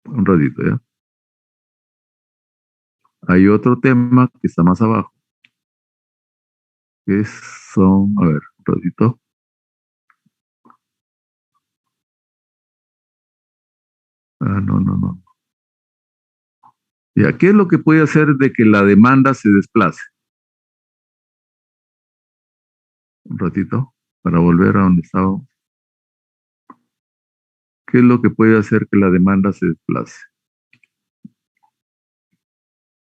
un ratito, ¿ya? Hay otro tema que está más abajo, que son, a ver, un ratito. No. Ya, ¿qué es lo que puede hacer de que la demanda se desplace? Un ratito, para volver a donde estábamos. ¿Qué es lo que puede hacer que la demanda se desplace?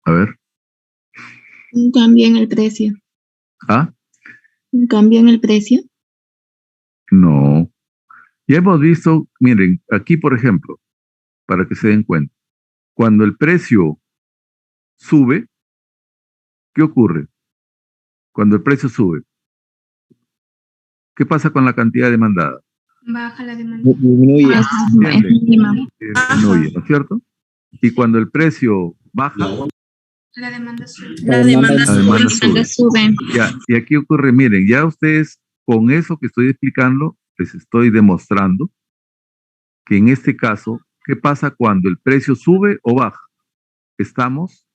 A ver. Un cambio en el precio. ¿Ah? Un cambio en el precio. No. Ya hemos visto, miren, aquí por ejemplo, para que se den cuenta, cuando el precio sube, ¿qué ocurre? Cuando el precio sube, ¿qué pasa con la cantidad demandada? Baja la demanda. Disminuye. Disminuye, ¿no es cierto? Y cuando el precio baja, La demanda sube. La demanda sube. Ya, y aquí ocurre, miren, ya ustedes con eso que estoy explicando, les estoy demostrando que en este caso, ¿qué pasa cuando el precio sube o baja? Estamos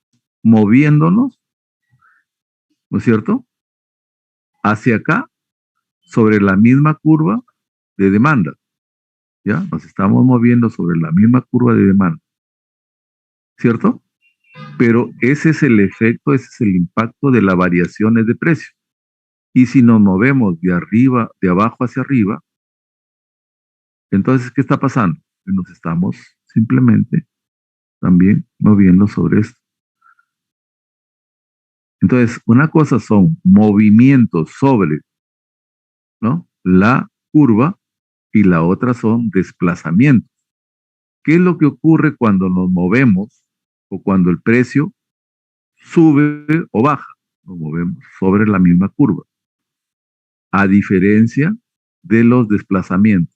moviéndonos, ¿no es cierto? Hacia acá, sobre la misma curva de demanda. ¿ya? Nos estamos moviendo sobre la misma curva de demanda, ¿cierto? Pero ese es el efecto, ese es el impacto de las variaciones de precio. Y si nos movemos de arriba, de abajo hacia arriba, entonces, ¿qué está pasando? Que nos estamos simplemente también moviendo sobre esto. Entonces, una cosa son movimientos sobre, ¿no?, la curva, y la otra son desplazamientos. ¿Qué es lo que ocurre cuando nos movemos o cuando el precio sube o baja? Nos movemos sobre la misma curva, a diferencia de los desplazamientos.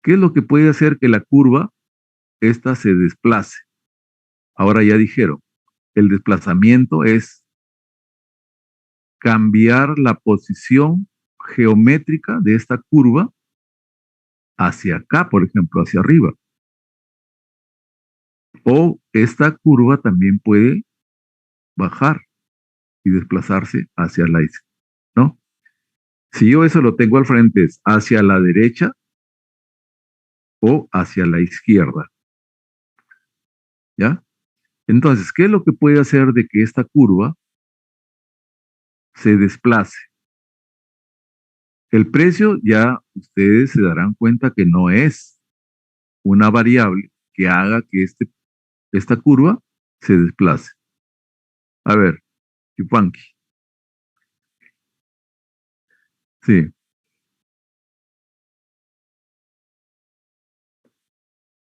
¿Qué es lo que puede hacer que la curva esta se desplace? Ahora ya dijeron, el desplazamiento es cambiar la posición geométrica de esta curva hacia acá, por ejemplo, hacia arriba. O esta curva también puede bajar y desplazarse hacia la izquierda, ¿no? Si yo eso lo tengo al frente, es hacia la derecha o hacia la izquierda, ¿ya? Entonces, ¿qué es lo que puede hacer de que esta curva se desplace? El precio, ya ustedes se darán cuenta que no es una variable que haga que esta curva se desplace. A ver, Yupanqui. Sí.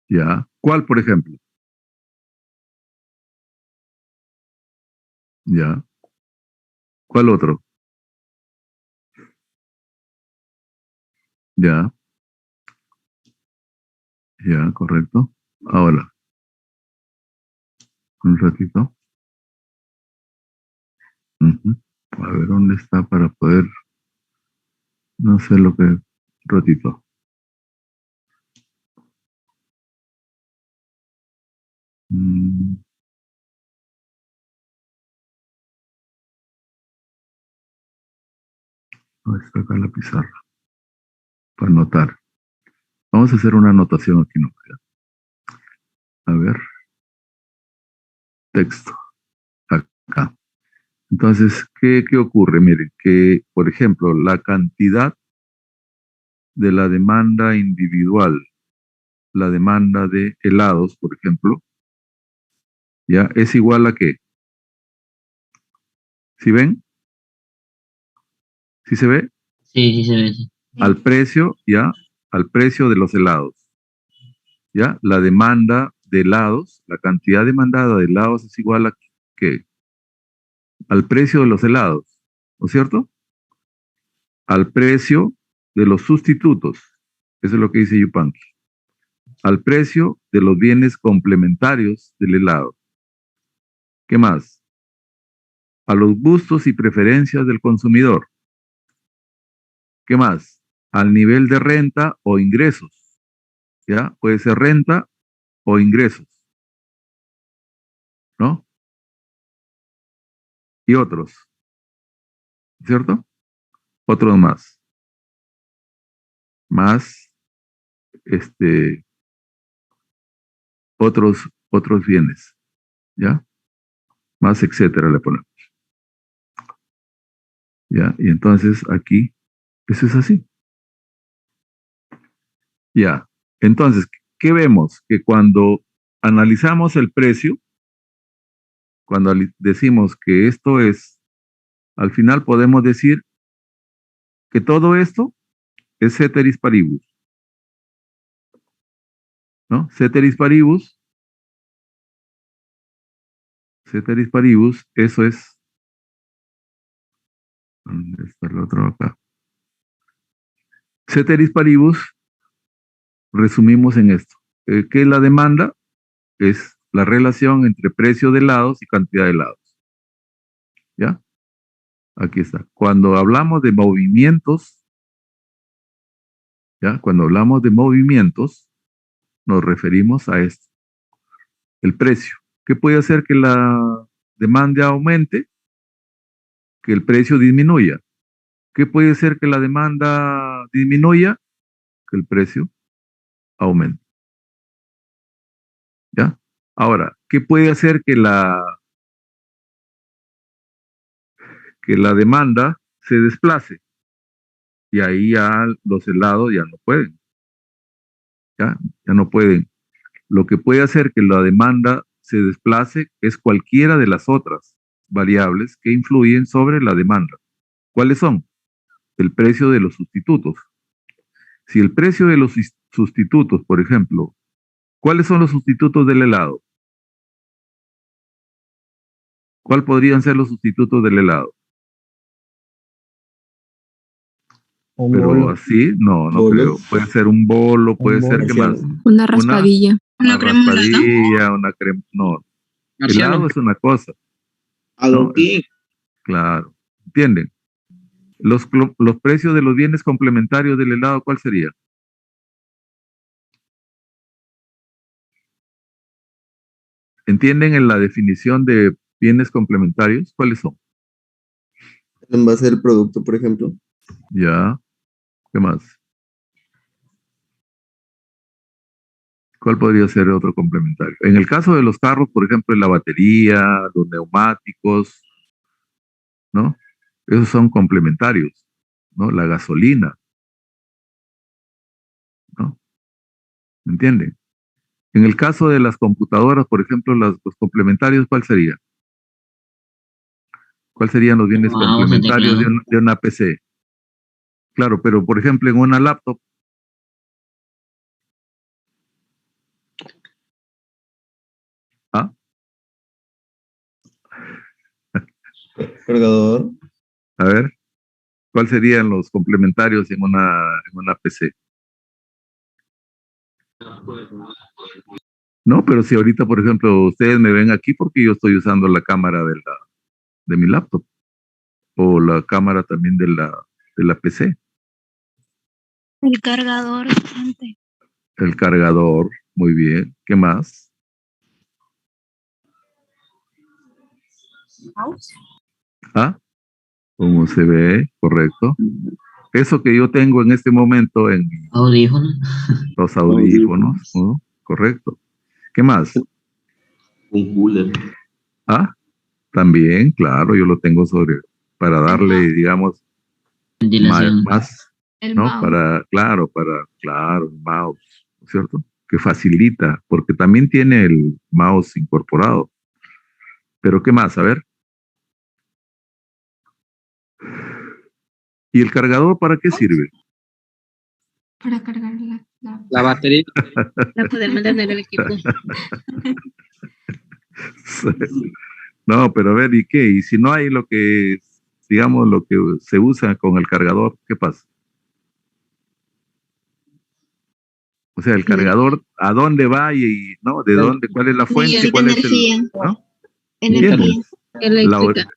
Ya. ¿Cuál, por ejemplo? Ya. ¿Cuál otro? Ya. Ya, correcto. Ahora, un ratito. Ujú. A ver dónde está para poder, no sé lo que, ratito. No está acá la pizarra para anotar. Vamos a hacer una anotación aquí, ¿no? A ver, texto, acá. Entonces, ¿qué ocurre? Miren, que, por ejemplo, la cantidad de la demanda individual, la demanda de helados, por ejemplo, ya es igual a ¿qué? ¿Sí ven? ¿Sí se ve? Sí, sí se ve. Sí. Al precio, ya, al precio de los helados. ¿Ya? La demanda de helados, la cantidad demandada de helados es igual a ¿qué? Al precio de los helados, ¿no es cierto? Al precio de los sustitutos, eso es lo que dice Yupanqui. Al precio de los bienes complementarios del helado. ¿Qué más? A los gustos y preferencias del consumidor. ¿Qué más? Al nivel de renta o ingresos. ¿Ya? Puede ser renta o ingresos, ¿no? Y otros, ¿cierto? Otros más. Más, otros bienes, ¿ya? Más, etcétera, le ponemos. ¿Ya? Y entonces aquí, eso es así. Ya. Entonces, ¿qué vemos? Que cuando analizamos el precio, cuando decimos que esto es, al final podemos decir que todo esto es ceteris paribus, ¿no? Ceteris paribus, eso es, ¿dónde está el otro acá? Ceteris paribus, resumimos en esto, que la demanda es la relación entre precio de helados y cantidad de helados, ¿ya? Aquí está. Cuando hablamos de movimientos, ¿ya? Cuando hablamos de movimientos, nos referimos a esto. El precio. ¿Qué puede hacer que la demanda aumente? Que el precio disminuya. ¿Qué puede hacer que la demanda disminuya? Que el precio aumenta. ¿Ya? Ahora, ¿qué puede hacer que la demanda se desplace? Y ahí ya los helados ya no pueden. Ya no pueden. Lo que puede hacer que la demanda se desplace es cualquiera de las otras variables que influyen sobre la demanda. ¿Cuáles son? El precio de los sustitutos. Si el precio de los sustitutos, por ejemplo, ¿cuáles son los sustitutos del helado? ¿Cuál podrían ser los sustitutos del helado? Pero bolo. así, no Bolo. creo. Puede ser un bolo, puede ser, ¿qué más? Una raspadilla. Una raspadilla, una crema, no. Marciano. Helado es una cosa. Adoquín. Claro, ¿entienden? Los precios de los bienes complementarios del helado, ¿cuál sería? ¿Entienden en la definición de bienes complementarios? ¿Cuáles son? En base al producto, por ejemplo. Ya, ¿qué más? ¿Cuál podría ser otro complementario? En el caso de los carros, por ejemplo, la batería, los neumáticos, ¿no? Esos son complementarios, ¿no? La gasolina, ¿no? ¿Me entienden? En el caso de las computadoras, por ejemplo, los complementarios, ¿cuál sería? ¿Cuál serían los bienes Mouse, complementarios teclado. de una PC? Claro, pero por ejemplo, en una laptop, ¿ah? Cargador. A ver, ¿cuáles serían los complementarios en una PC? No, pero si ahorita, por ejemplo, ustedes me ven aquí porque yo estoy usando la cámara de mi laptop o la cámara también de la PC. El cargador. Gente. El cargador, muy bien. ¿Qué más? ¿Ah? ¿Cómo se ve? Correcto. Eso que yo tengo en este momento en Audífonos. los audífonos, ¿no? Correcto. ¿Qué más? Un cooler. Ah, también, claro, yo lo tengo para darle, digamos, Ventilación. más, El ¿no? mouse. Claro, el mouse, ¿no es cierto? Que facilita, porque también tiene el mouse incorporado. Pero ¿qué más? A ver. ¿Y el cargador para qué sirve? Para cargar La batería. Para poder mantener el equipo. No, pero a ver, ¿y qué? Y si no hay lo que, digamos, lo que se usa con el cargador, ¿qué pasa? O sea, el cargador, ¿a dónde va no? ¿De dónde? ¿Cuál es la fuente? ¿Cuál es el, no? Energía. Eléctrica.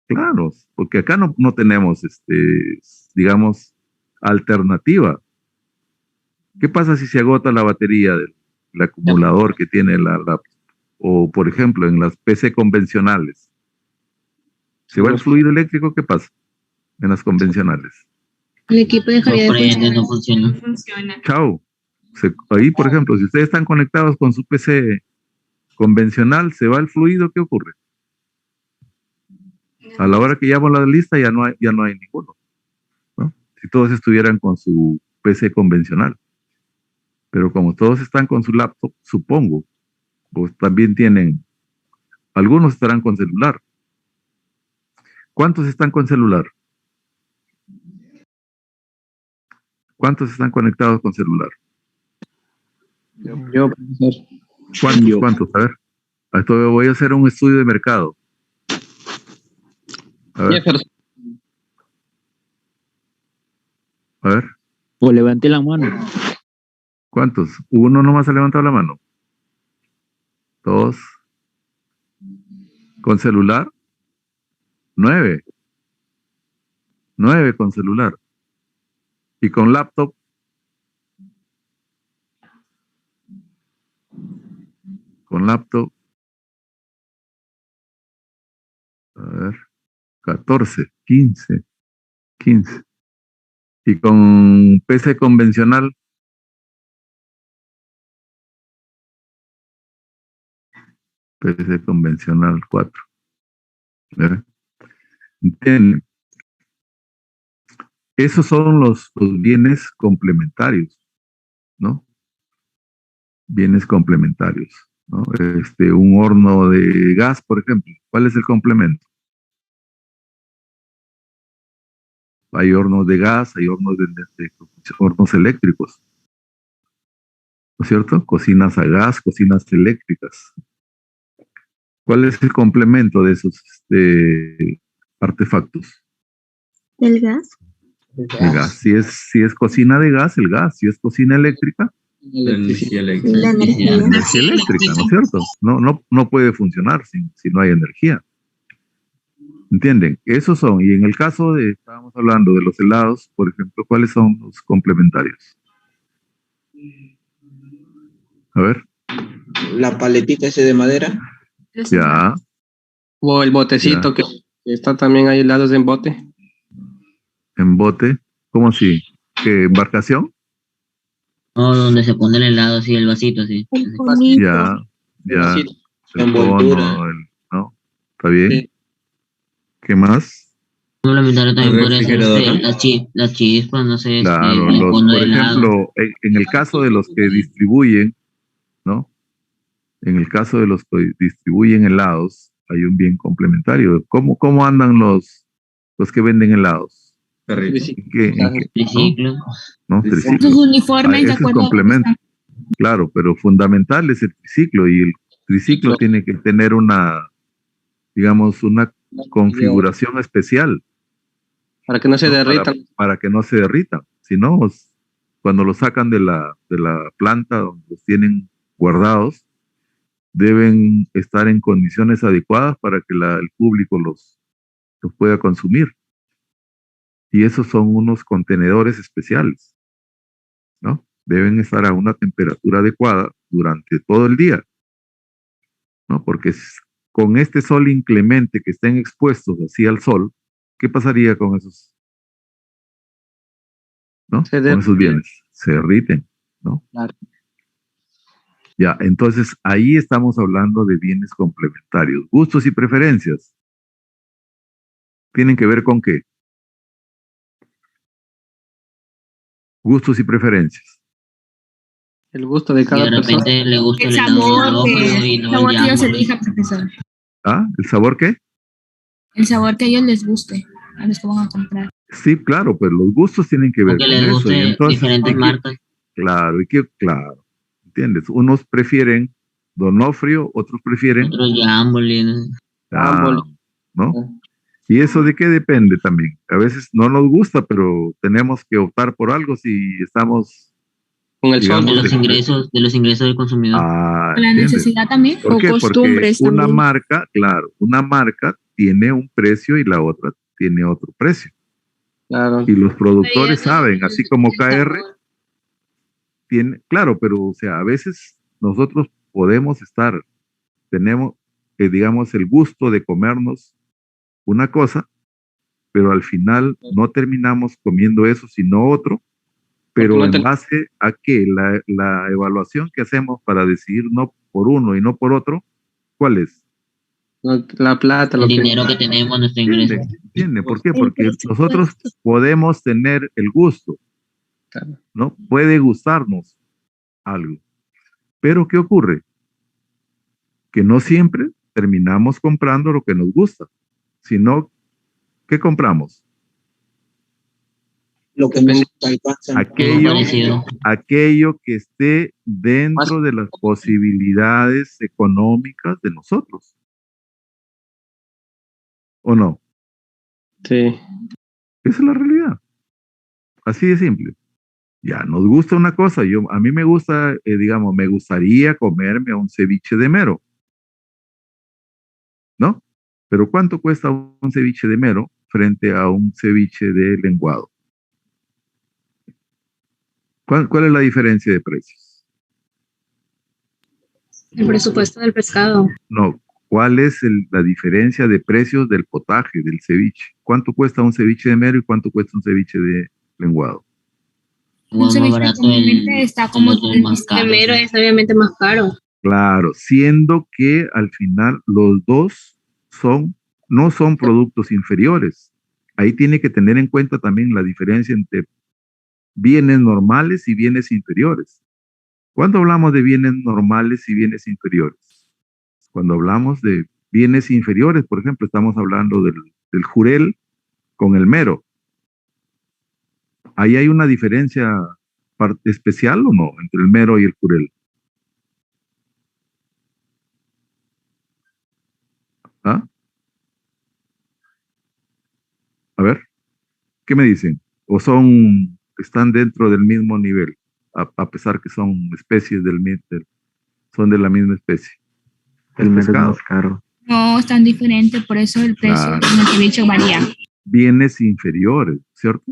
Claro, porque acá no tenemos, digamos, alternativa. ¿Qué pasa si se agota la batería del acumulador que tiene o por ejemplo, en las PC convencionales? ¿Se va el fluido eléctrico? ¿Qué pasa en las convencionales? El equipo dejaría de Prende, no funcionar. funciona. Chao. Ahí, por ejemplo, si ustedes están conectados con su PC convencional, se va el fluido, ¿qué ocurre? A la hora que llamo la lista ya no hay ninguno, ¿no? Si todos estuvieran con su PC convencional. Pero como todos están con su laptop, supongo, pues también algunos estarán con celular. ¿Cuántos están con celular? ¿Cuántos están conectados con celular? Yo, profesor. ¿Cuántos? A ver, esto voy a hacer un estudio de mercado. A ver. A ver. O levanté la mano. ¿Cuántos? Uno nomás ha levantado la mano. Dos. ¿Con celular? 9. 9 con celular. ¿Y con laptop? Con laptop. A ver. 14, 15. ¿Y con PC convencional? PC convencional 4. ¿Verdad? ¿Entienden? Esos son los bienes complementarios, ¿no? Bienes complementarios, ¿no? Un horno de gas, por ejemplo, ¿cuál es el complemento? Hay hornos de gas, hay hornos hornos eléctricos, ¿no es cierto? Cocinas a gas, cocinas eléctricas. ¿Cuál es el complemento de esos artefactos? ¿El gas? El gas. Si es cocina de gas, el gas. Si es cocina eléctrica, La energía eléctrica. La energía. energía eléctrica, ¿no es cierto? No puede funcionar si no hay energía. ¿Entienden? Esos son. Y en el caso estábamos hablando de los helados, por ejemplo, ¿cuáles son los complementarios? A ver. La paletita ese de madera. Ya. O el botecito Ya. que está también ahí helados en bote. En bote. ¿Cómo así? ¿Qué embarcación? No, donde se pone el helado así, el vasito así. Ya. El Envoltura. cono, ¿no? ¿Está bien? Sí. ¿Qué más? Complementario también El podría ser refrigerador. las chispas, no sé, Claro, el cono por de helado. ejemplo, en el caso de los que distribuyen, ¿no? En el caso de los que distribuyen helados, hay un bien complementario. ¿Cómo andan los que venden helados? Perrito. ¿En qué? Triciclo. ¿No? Triciclo. Sus uniformes, de Ese es acuerdo a lo que complemento. están. Claro, pero fundamental es el triciclo y el triciclo tiene que tener una configuración especial Para que no se derritan. para que no se derrita. Si no, cuando los sacan de la planta donde los tienen guardados, deben estar en condiciones adecuadas para que el público los pueda consumir. Y esos son unos contenedores especiales, ¿no? Deben estar a una temperatura adecuada durante todo el día, ¿no? Porque con este sol inclemente que estén expuestos así al sol, ¿qué pasaría con esos, ¿no? Con esos bienes? Se derriten, ¿no? Claro. Ya, entonces ahí estamos hablando de bienes complementarios. Gustos y preferencias. ¿Tienen que ver con qué? Gustos y preferencias. El gusto de Y cada de persona. repente le gusta El el helado sabor rojo que, y no el sabor de que ellos ambos. elijan, profesor. ¿Ah? ¿El sabor qué? El sabor que a ellos les guste, a los que van a comprar. Sí, claro, pero los gustos tienen que ver Porque con les eso. guste Y entonces, diferentes marcas. claro, claro, ¿entiendes? Unos prefieren Donofrio, otros prefieren Otros Jamboli, ¿no? ¿no? ¿Y eso de qué depende también? A veces no nos gusta, pero tenemos que optar por algo si estamos con el de los ingresos del consumidor. Ah, La ¿entiendes? necesidad también. ¿Por O qué? Porque costumbres una también. marca, claro, una marca tiene un precio y la otra tiene otro precio. Claro. Y los productores saben, así como KR tiene, claro, pero o sea, a veces nosotros podemos tenemos, digamos, el gusto de comernos una cosa, pero al final no terminamos comiendo eso, sino otro, pero en base a que la evaluación que hacemos para decidir no por uno y no por otro, ¿cuál es? La plata, El dinero que tenemos, nuestro ingreso. ¿Entiende? ¿Por qué? Porque nosotros podemos tener el gusto, ¿no? Puede gustarnos algo. Pero ¿qué ocurre? Que no siempre terminamos comprando lo que nos gusta, sino ¿qué compramos? Lo que nos alcanza. Aquello que esté dentro de las posibilidades económicas de nosotros. ¿O no? Sí. Esa es la realidad. Así de simple. Ya, nos gusta una cosa. A mí me gusta, digamos, me gustaría comerme un ceviche de mero. ¿No? Pero ¿cuánto cuesta un ceviche de mero frente a un ceviche de lenguado? ¿Cuál es la diferencia de precios? El presupuesto del pescado. No, ¿cuál es la diferencia de precios del potaje, del ceviche? ¿Cuánto cuesta un ceviche de mero y cuánto cuesta un ceviche de lenguado? Un ceviche comúnmente está como El mero es obviamente más caro. Claro, siendo que al final los dos no son productos inferiores. Ahí tiene que tener en cuenta también la diferencia entre bienes normales y bienes inferiores. ¿Cuándo hablamos de bienes normales y bienes inferiores? Cuando hablamos de bienes inferiores, por ejemplo, estamos hablando del jurel con el mero. ¿Ahí hay una diferencia especial o no entre el mero y el jurel? ¿Ah? A ver, ¿qué me dicen? ¿O están dentro del mismo nivel, a pesar que son especies son de la misma especie? El mero es más caro. No, es tan diferente, por eso el precio Claro. en el que he dicho varía. Bienes inferiores, ¿cierto?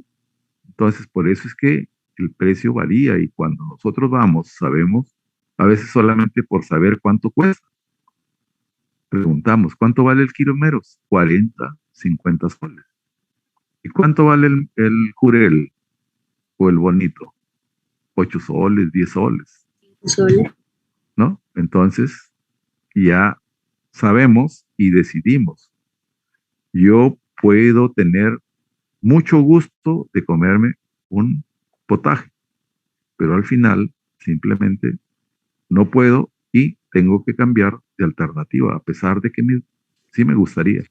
Entonces, por eso es que el precio varía y cuando nosotros sabemos, a veces solamente por saber cuánto cuesta. Preguntamos, ¿cuánto vale el kilo meros? 40, 50 soles. ¿Y cuánto vale el jurel o el bonito? 8 soles, 10 soles. Soles. ¿No? Entonces, ya sabemos y decidimos. Yo puedo tener mucho gusto de comerme un potaje, pero al final simplemente no puedo y tengo que cambiar de alternativa, a pesar de que sí me gustaría.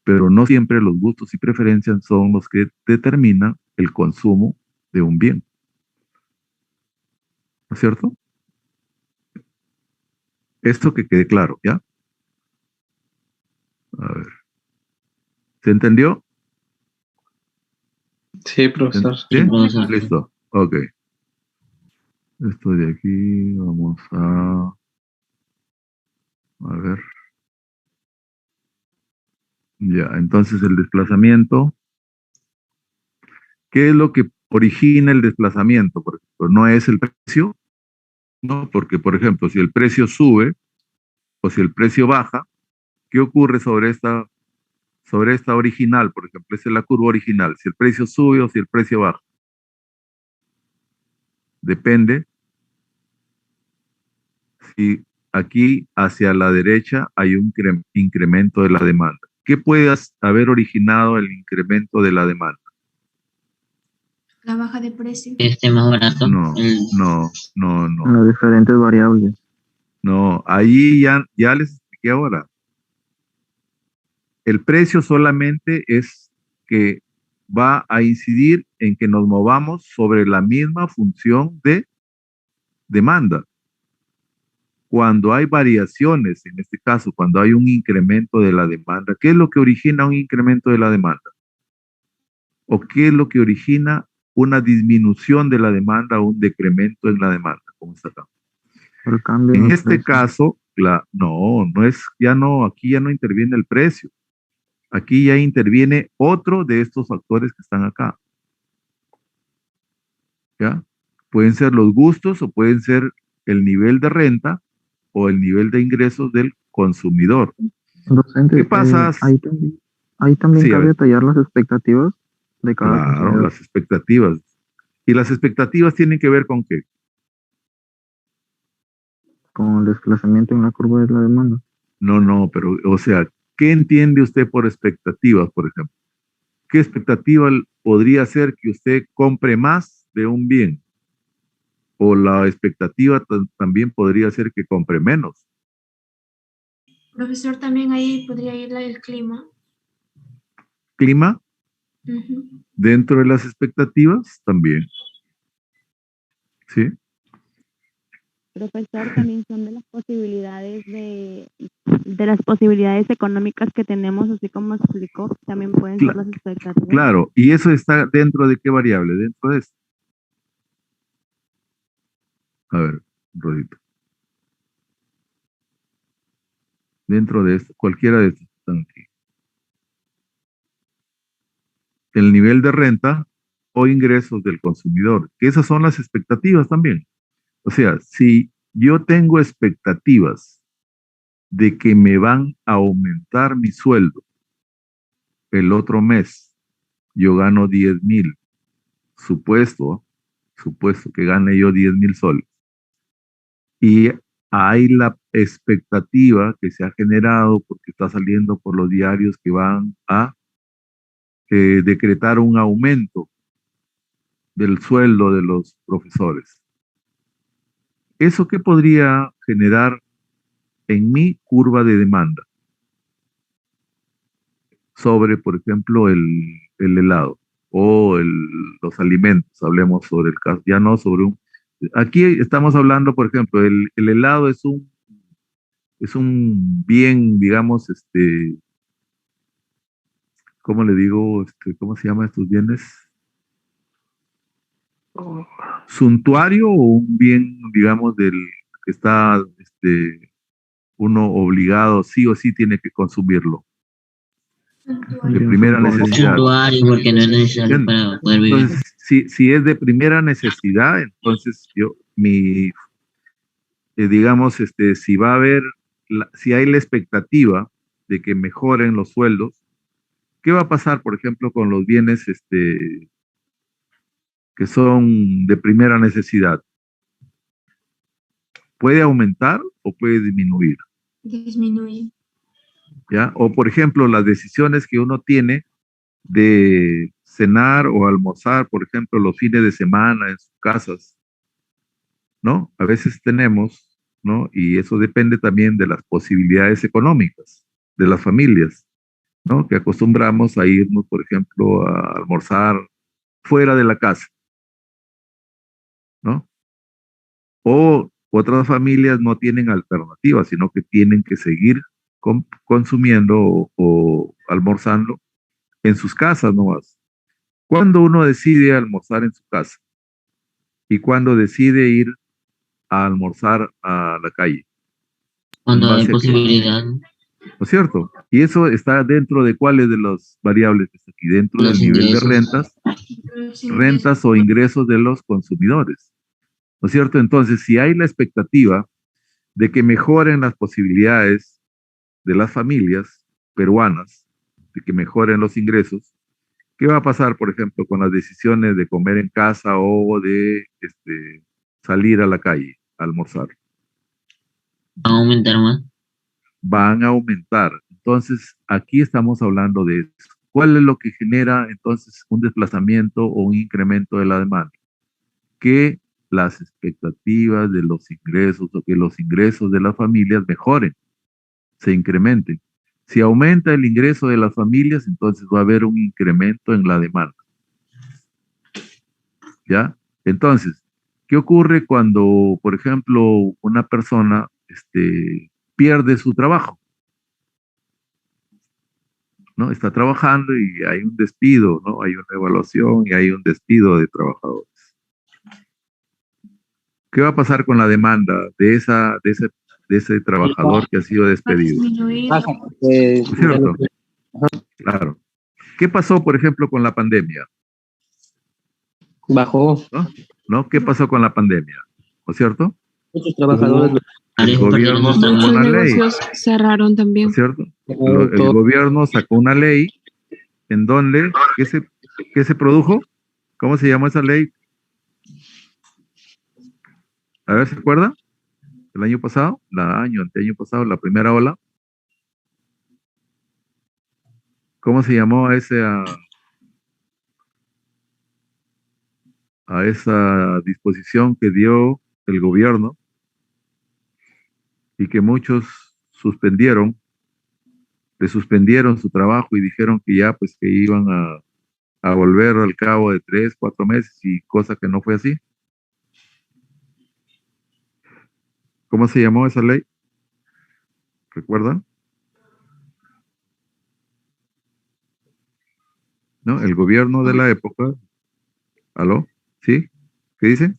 Pero no siempre los gustos y preferencias son los que determinan el consumo de un bien. ¿No es cierto? Esto que quede claro, ¿ya? A ver. ¿Se entendió? Sí, profesor. ¿Sí? profesor. Listo. Ok. Esto de aquí, vamos a ver. Ya, entonces el desplazamiento. ¿Qué es lo que origina el desplazamiento? Por ejemplo, no es el precio, ¿no? Porque, por ejemplo, si el precio sube o si el precio baja, ¿qué ocurre sobre esta original? Por ejemplo, esa es la curva original. Si el precio sube o si el precio baja. Depende si aquí hacia la derecha hay un incremento de la demanda. ¿Qué puede haber originado el incremento de la demanda? La baja de precio. Este más barato. No. Las diferentes variables. No, ahí ya les expliqué ahora. El precio solamente es que va a incidir en que nos movamos sobre la misma función de demanda. Cuando hay variaciones, en este caso, cuando hay un incremento de la demanda, ¿qué es lo que origina un incremento de la demanda? ¿O qué es lo que origina una disminución de la demanda o un decremento en la demanda? Como está acá. El cambio En el este precio. caso, aquí ya no interviene el precio. Aquí ya interviene otro de estos factores que están acá. ¿Ya? Pueden ser los gustos o pueden ser el nivel de renta o el nivel de ingresos del consumidor. Docente, ¿Qué pasa? ahí también Sí, a cabe ver. detallar las expectativas de cada Claro, consumidor. las expectativas. ¿Y las expectativas tienen que ver con qué? Con el desplazamiento en la curva de la demanda. No, pero, o sea, ¿qué entiende usted por expectativas, por ejemplo? ¿Qué expectativa podría ser que usted compre más de un bien? O la expectativa también podría ser que compre menos. Profesor, también ahí podría ir el clima. Clima, Ujú. dentro de las expectativas, también. ¿Sí? Profesor, también son de las posibilidades de las posibilidades económicas que tenemos, así como explicó, también pueden ser las expectativas. Claro, ¿y eso está dentro de qué variable? Dentro de esto. A ver, Rodito. Dentro de esto, cualquiera de estos que están aquí. El nivel de renta o ingresos del consumidor, que esas son las expectativas también. O sea, si yo tengo expectativas de que me van a aumentar mi sueldo el otro mes, yo gano 10,000, supuesto que gane yo 10,000 soles. Y hay la expectativa que se ha generado porque está saliendo por los diarios que van a decretar un aumento del sueldo de los profesores. ¿Eso qué podría generar en mi curva de demanda? Sobre, por ejemplo, el helado o los alimentos. Hablemos sobre el caso, ya no sobre un... Aquí estamos hablando, por ejemplo, el helado es un bien, digamos, ¿cómo le digo? ¿Cómo se llaman estos bienes? Suntuario o un bien, digamos, del que está uno obligado, sí o sí tiene que consumirlo. De primera necesidad. Porque no es necesario para poder vivir. Entonces, si es de primera necesidad, entonces digamos, si va a haber, si hay la expectativa de que mejoren los sueldos, ¿qué va a pasar, por ejemplo, con los bienes que son de primera necesidad? ¿Puede aumentar o puede disminuir? Disminuye. ¿Ya? O, por ejemplo, las decisiones que uno tiene de cenar o almorzar, por ejemplo, los fines de semana en sus casas, ¿no? A veces tenemos, ¿no? Y eso depende también de las posibilidades económicas de las familias, ¿no? Que acostumbramos a irnos, por ejemplo, a almorzar fuera de la casa, ¿no? O otras familias no tienen alternativas, sino que tienen que seguir consumiendo o almorzando en sus casas nomás. ¿Cuándo uno decide almorzar en su casa? ¿Y cuándo decide ir a almorzar a la calle? Cuando hay posibilidad. ¿No es cierto? Y eso está dentro de cuáles de las variables que está aquí, dentro del nivel de rentas o ingresos de los consumidores. ¿No es cierto? Entonces, si hay la expectativa de que mejoren las posibilidades de las familias peruanas, de que mejoren los ingresos, ¿qué va a pasar, por ejemplo, con las decisiones de comer en casa o de salir a la calle a almorzar? ¿Va a aumentar más? Van a aumentar. Entonces, aquí estamos hablando de eso. ¿Cuál es lo que genera entonces un desplazamiento o un incremento de la demanda? Que las expectativas de los ingresos o que los ingresos de las familias mejoren, se incrementen. Si aumenta el ingreso de las familias, entonces va a haber un incremento en la demanda. ¿Ya? Entonces, ¿qué ocurre cuando, por ejemplo, una persona pierde su trabajo? ¿No? Está trabajando y hay un despido, ¿no? Hay una evaluación y hay un despido de trabajadores. ¿Qué va a pasar con la demanda de ese trabajador que ha sido despedido? ¿Cierto? Claro. ¿Qué pasó, por ejemplo, con la pandemia? Bajó. ¿No? ¿Qué pasó con la pandemia? ¿No es cierto? Muchos trabajadores. El gobierno sacó Muchos una ley. negocios cerraron también. ¿No es cierto? El gobierno sacó una ley en donde, ¿qué se produjo? ¿Cómo se llamó esa ley? A ver, ¿se acuerda? El año pasado, anteaño pasado, la primera ola. ¿Cómo se llamó a esa disposición que dio el gobierno y que muchos le suspendieron su trabajo y dijeron que ya pues que iban a volver al cabo de 3, 4 meses y cosa que no fue así? ¿Cómo se llamó esa ley? ¿Recuerdan? ¿No? El gobierno de la época. ¿Aló? ¿Sí? ¿Qué dice?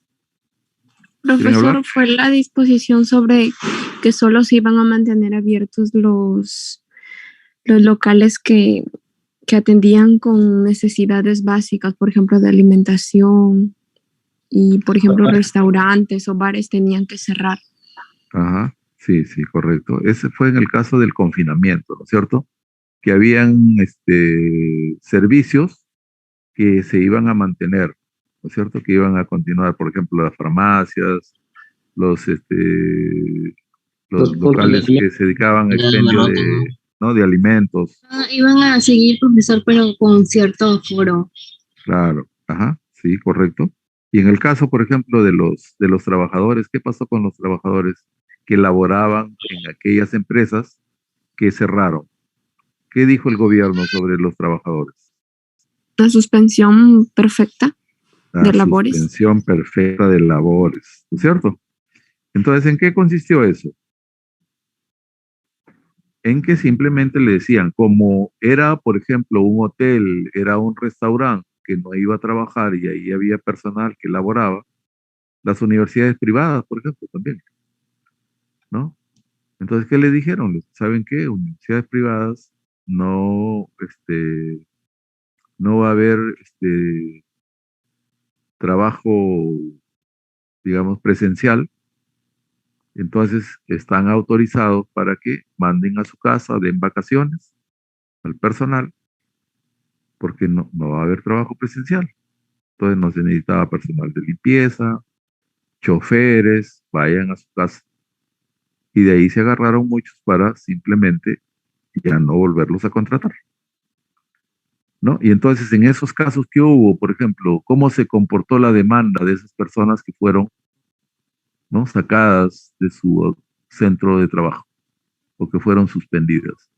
Profesor, fue la disposición sobre que solo se iban a mantener abiertos los locales que atendían con necesidades básicas, por ejemplo, de alimentación, y, por ejemplo, restaurantes o bares tenían que cerrar. Ajá, sí, correcto. Ese fue en el caso del confinamiento, ¿no es cierto? Que habían servicios que se iban a mantener, ¿no es cierto? Que iban a continuar, por ejemplo, las farmacias, los, Los los puntos de locales que se dedicaban a expendio abarrotes, ¿no? ¿no? de alimentos. Iban a seguir, profesor, pero con cierto aforo. Claro, ajá, sí, correcto. Y en el caso, por ejemplo, de los trabajadores, ¿qué pasó con los trabajadores que laboraban en aquellas empresas que cerraron? ¿Qué dijo el gobierno sobre los trabajadores? La suspensión perfecta La de labores. suspensión perfecta de labores, ¿no es cierto? Entonces, ¿en qué consistió eso? En que simplemente le decían, como era, por ejemplo, un hotel, era un restaurante que no iba a trabajar y ahí había personal que laboraba, las universidades privadas, por ejemplo, también, ¿no? Entonces, ¿qué le dijeron? ¿Saben qué? Universidades privadas no, no va a haber trabajo, digamos, presencial, entonces están autorizados para que manden a su casa, den vacaciones al personal, porque no va a haber trabajo presencial. Entonces no se necesitaba personal de limpieza, choferes, vayan a su casa. Y de ahí se agarraron muchos para simplemente ya no volverlos a contratar, ¿no? Y entonces en esos casos que hubo, por ejemplo, ¿cómo se comportó la demanda de esas personas que fueron, ¿no? sacadas de su centro de trabajo o que fueron suspendidas?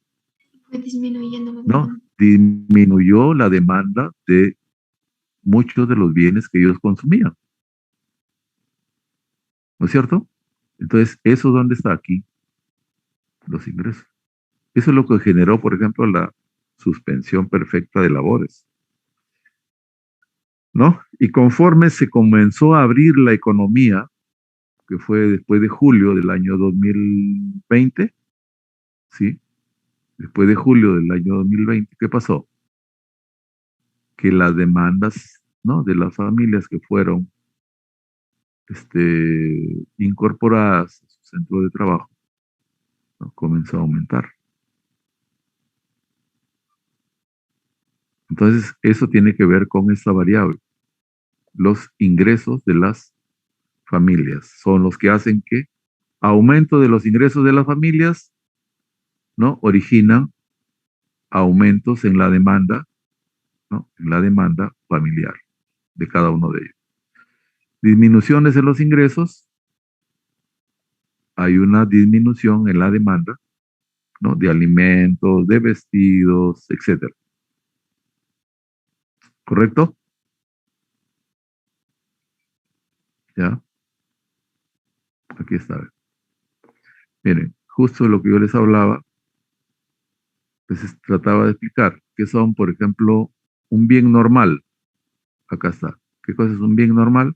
Fue disminuyendo la ¿No? demanda. Disminuyó la demanda de muchos de los bienes que ellos consumían, ¿no es cierto? Entonces, ¿eso dónde está aquí? Los ingresos. Eso es lo que generó, por ejemplo, la suspensión perfecta de labores, ¿no? Y conforme se comenzó a abrir la economía, que fue después de julio del año 2020, ¿sí? Después de julio del año 2020, ¿qué pasó? Que las demandas, ¿no? de las familias que fueron incorporadas a su centro de trabajo, ¿no? comenzó a aumentar. Entonces, eso tiene que ver con esta variable. Los ingresos de las familias son los que hacen que aumento de los ingresos de las familias, ¿no? originan aumentos en la demanda, ¿no? en la demanda familiar de cada uno de ellos. Disminuciones en los ingresos, hay una disminución en la demanda, ¿no? de alimentos, de vestidos, etcétera. ¿Correcto? ¿Ya? Aquí está. Miren, justo lo que yo les hablaba, pues trataba de explicar qué son, por ejemplo, un bien normal. Acá está. ¿Qué cosa es un bien normal?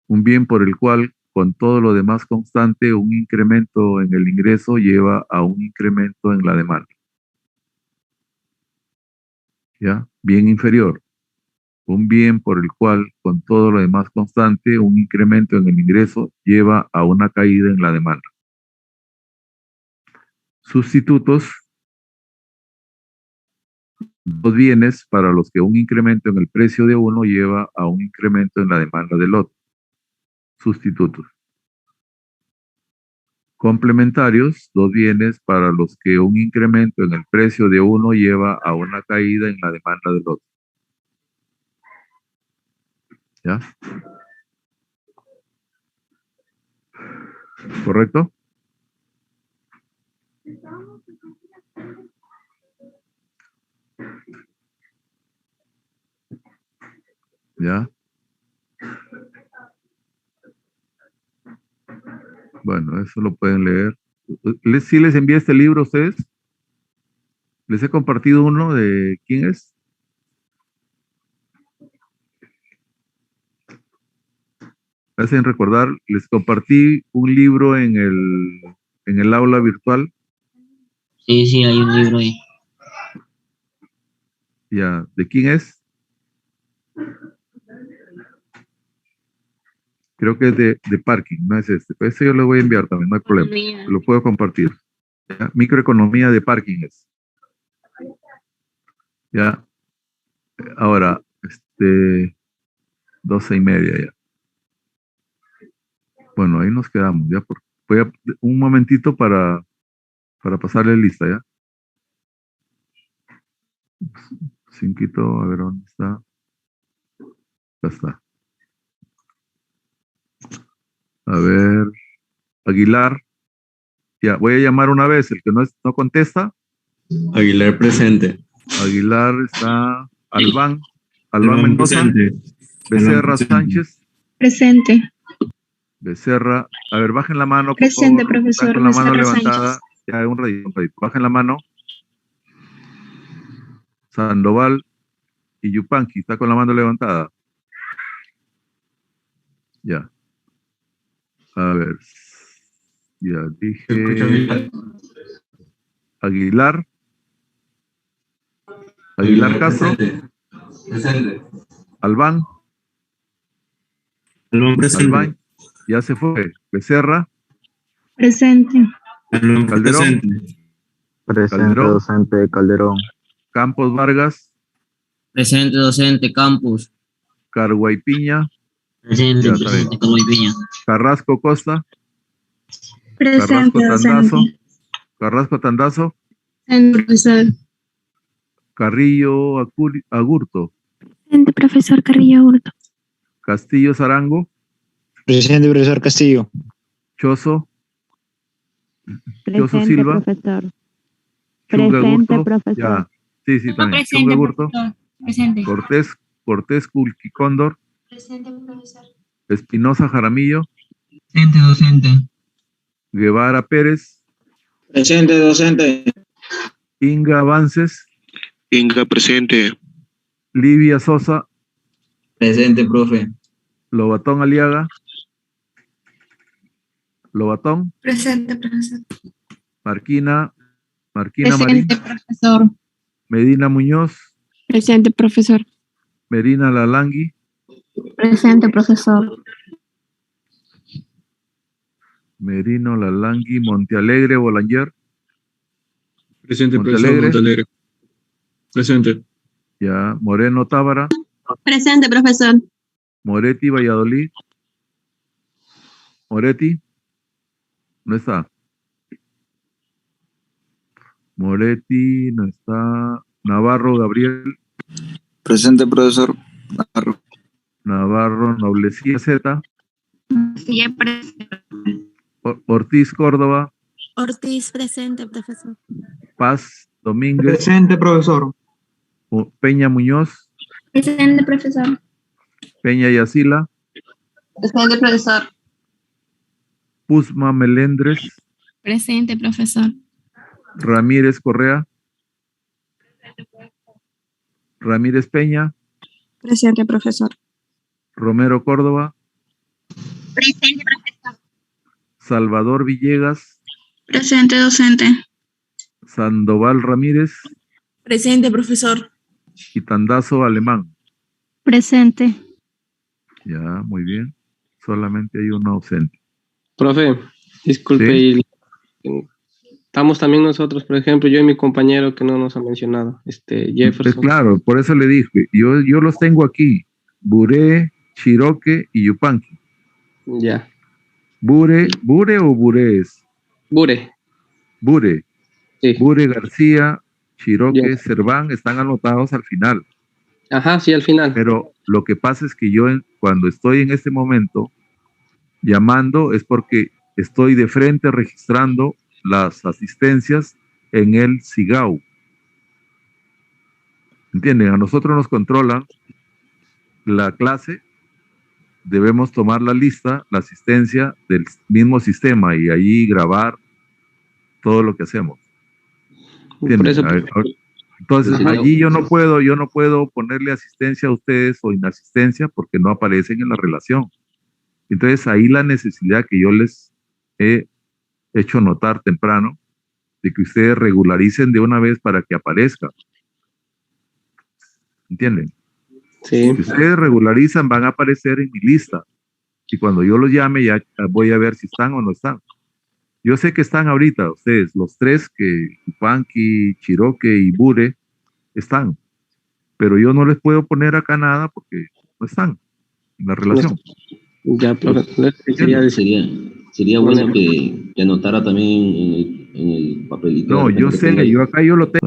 Un bien por el cual, con todo lo demás constante, un incremento en el ingreso lleva a un incremento en la demanda. ¿Ya? Bien inferior. Un bien por el cual, con todo lo demás constante, un incremento en el ingreso lleva a una caída en la demanda. Sustitutos, dos bienes para los que un incremento en el precio de uno lleva a un incremento en la demanda del otro. Sustitutos. Complementarios, dos bienes para los que un incremento en el precio de uno lleva a una caída en la demanda del otro. ¿Ya? ¿Correcto? ¿Ya? Bueno, eso lo pueden leer. ¿Sí les envié este libro a ustedes? ¿Les he compartido uno de quién es? Me hacen recordar, les compartí un libro en el aula virtual. Sí, hay un libro ahí. Ya, ¿de quién es? Creo que es de Parking, no es este. Pues yo lo voy a enviar también, no hay problema. Lo puedo compartir. ¿Ya? Microeconomía de Parking es. Ya. Ahora, 12:30 ya. Bueno, ahí nos quedamos, ya. Voy a un momentito para pasarle lista, ¿ya? Cinquito, a ver dónde está. Ya está. A ver, Aguilar. Ya, voy a llamar una vez. El que no contesta. Aguilar presente. Aguilar está. Albán Mendoza. Presente. Becerra Presente. Sánchez. Presente. Becerra. A ver, bajen la mano, por Presente, favor. profesor. Están con la mano Becerra levantada. Sánchez. Ya, un ratito. Bajen la mano. Sandoval y Yupanqui. Está con la mano levantada. Ya. A ver. Ya dije. Aguilar. Aguilar Castro. Presente. Albán. Albán presente. Albán. Ya se fue. Becerra. Presente. Albán Calderón. Presente, Calderón. docente Calderón. Campos Vargas. Presente, docente Campos. Carguaypiña. Presente, Ya, está presente bien. Carguaypiña. Carrasco Costa. Presente, Carrasco Tandazo. docente. Carrasco Tandazo. Presente, profesor. Carrillo Agurto. Presente, profesor Carrillo Hurto. Castillo Zarango. Presente, profesor Castillo. Chozo. Chozo Presente, Silva. profesor. Chunga Presente, Agurto. profesor. Ya. Sí, también. Presente, Chunga Agurto. profesor. Presente. Cortés Culqui Cóndor. Presente, profesor. Espinosa Jaramillo. Presente, docente. Guevara Pérez. Presente, docente. Inga Avances. Inga presente. Livia Sosa. Presente, profe. Lobatón Aliaga. Lobatón. Presente, profesor. Marquina Marín. Presente, profesor. Medina Muñoz. Presente, profesor. Medina Lalangui. Presente, profesor. Merino Lalangui. Montealegre Bolanger. Presente, Montealegre. profesor Montalegre. Presente. Ya. Moreno Tábara. Presente, profesor. Moretti Valladolid. Moretti. No está. Moretti no está. Navarro Gabriel. Presente, profesor. Navarro Noblecía Z. Sí, ya presente. Ortiz Córdoba. Ortiz, presente, profesor. Paz Domínguez. Presente, profesor. Peña Muñoz. Presente, profesor. Peña Yacila. Presente, profesor. Puzma Melendres. Presente, profesor. Ramírez Correa. Ramírez Peña. Presente, profesor. Romero Córdoba. Presente, profesor. Salvador Villegas. Presente, docente. Sandoval Ramírez. Presente, profesor. Y Tandazo Alemán. Presente. Ya, muy bien. Solamente hay uno ausente. Profe, disculpe, Sí. Estamos también nosotros, por ejemplo, yo y mi compañero que no nos ha mencionado, Jefferson. Claro, por eso le dije, yo los tengo aquí. Buré, Chiroque y Yupanqui. Ya. ¿Bure o Burés? Bure. Bure. Sí. Bure García, Chiroque, Ya. Cerván están anotados al final. Ajá, sí, al final. Pero lo que pasa es que yo cuando estoy en este momento llamando es porque estoy de frente registrando las asistencias en el SIGAU. ¿Entienden? A nosotros nos controlan la clase, debemos tomar la lista, la asistencia del mismo sistema y ahí grabar todo lo que hacemos. ¿Entienden? Por eso, Entonces, Ajá. allí yo no puedo ponerle asistencia a ustedes o inasistencia porque no aparecen en la relación. Entonces, ahí la necesidad que yo les he hecho notar temprano de que ustedes regularicen de una vez para que aparezca. ¿Entienden? Sí. Si ustedes regularizan, van a aparecer en mi lista. Y cuando yo los llame, ya voy a ver si están o no están. Yo sé que están ahorita ustedes, los tres, que Yupanqui, Chiroque y Bure, están. Pero yo no les puedo poner acá nada porque no están en la relación. Ya, profe. Sería bueno que anotara también en el papelito. No, yo sé, yo acá yo lo tengo.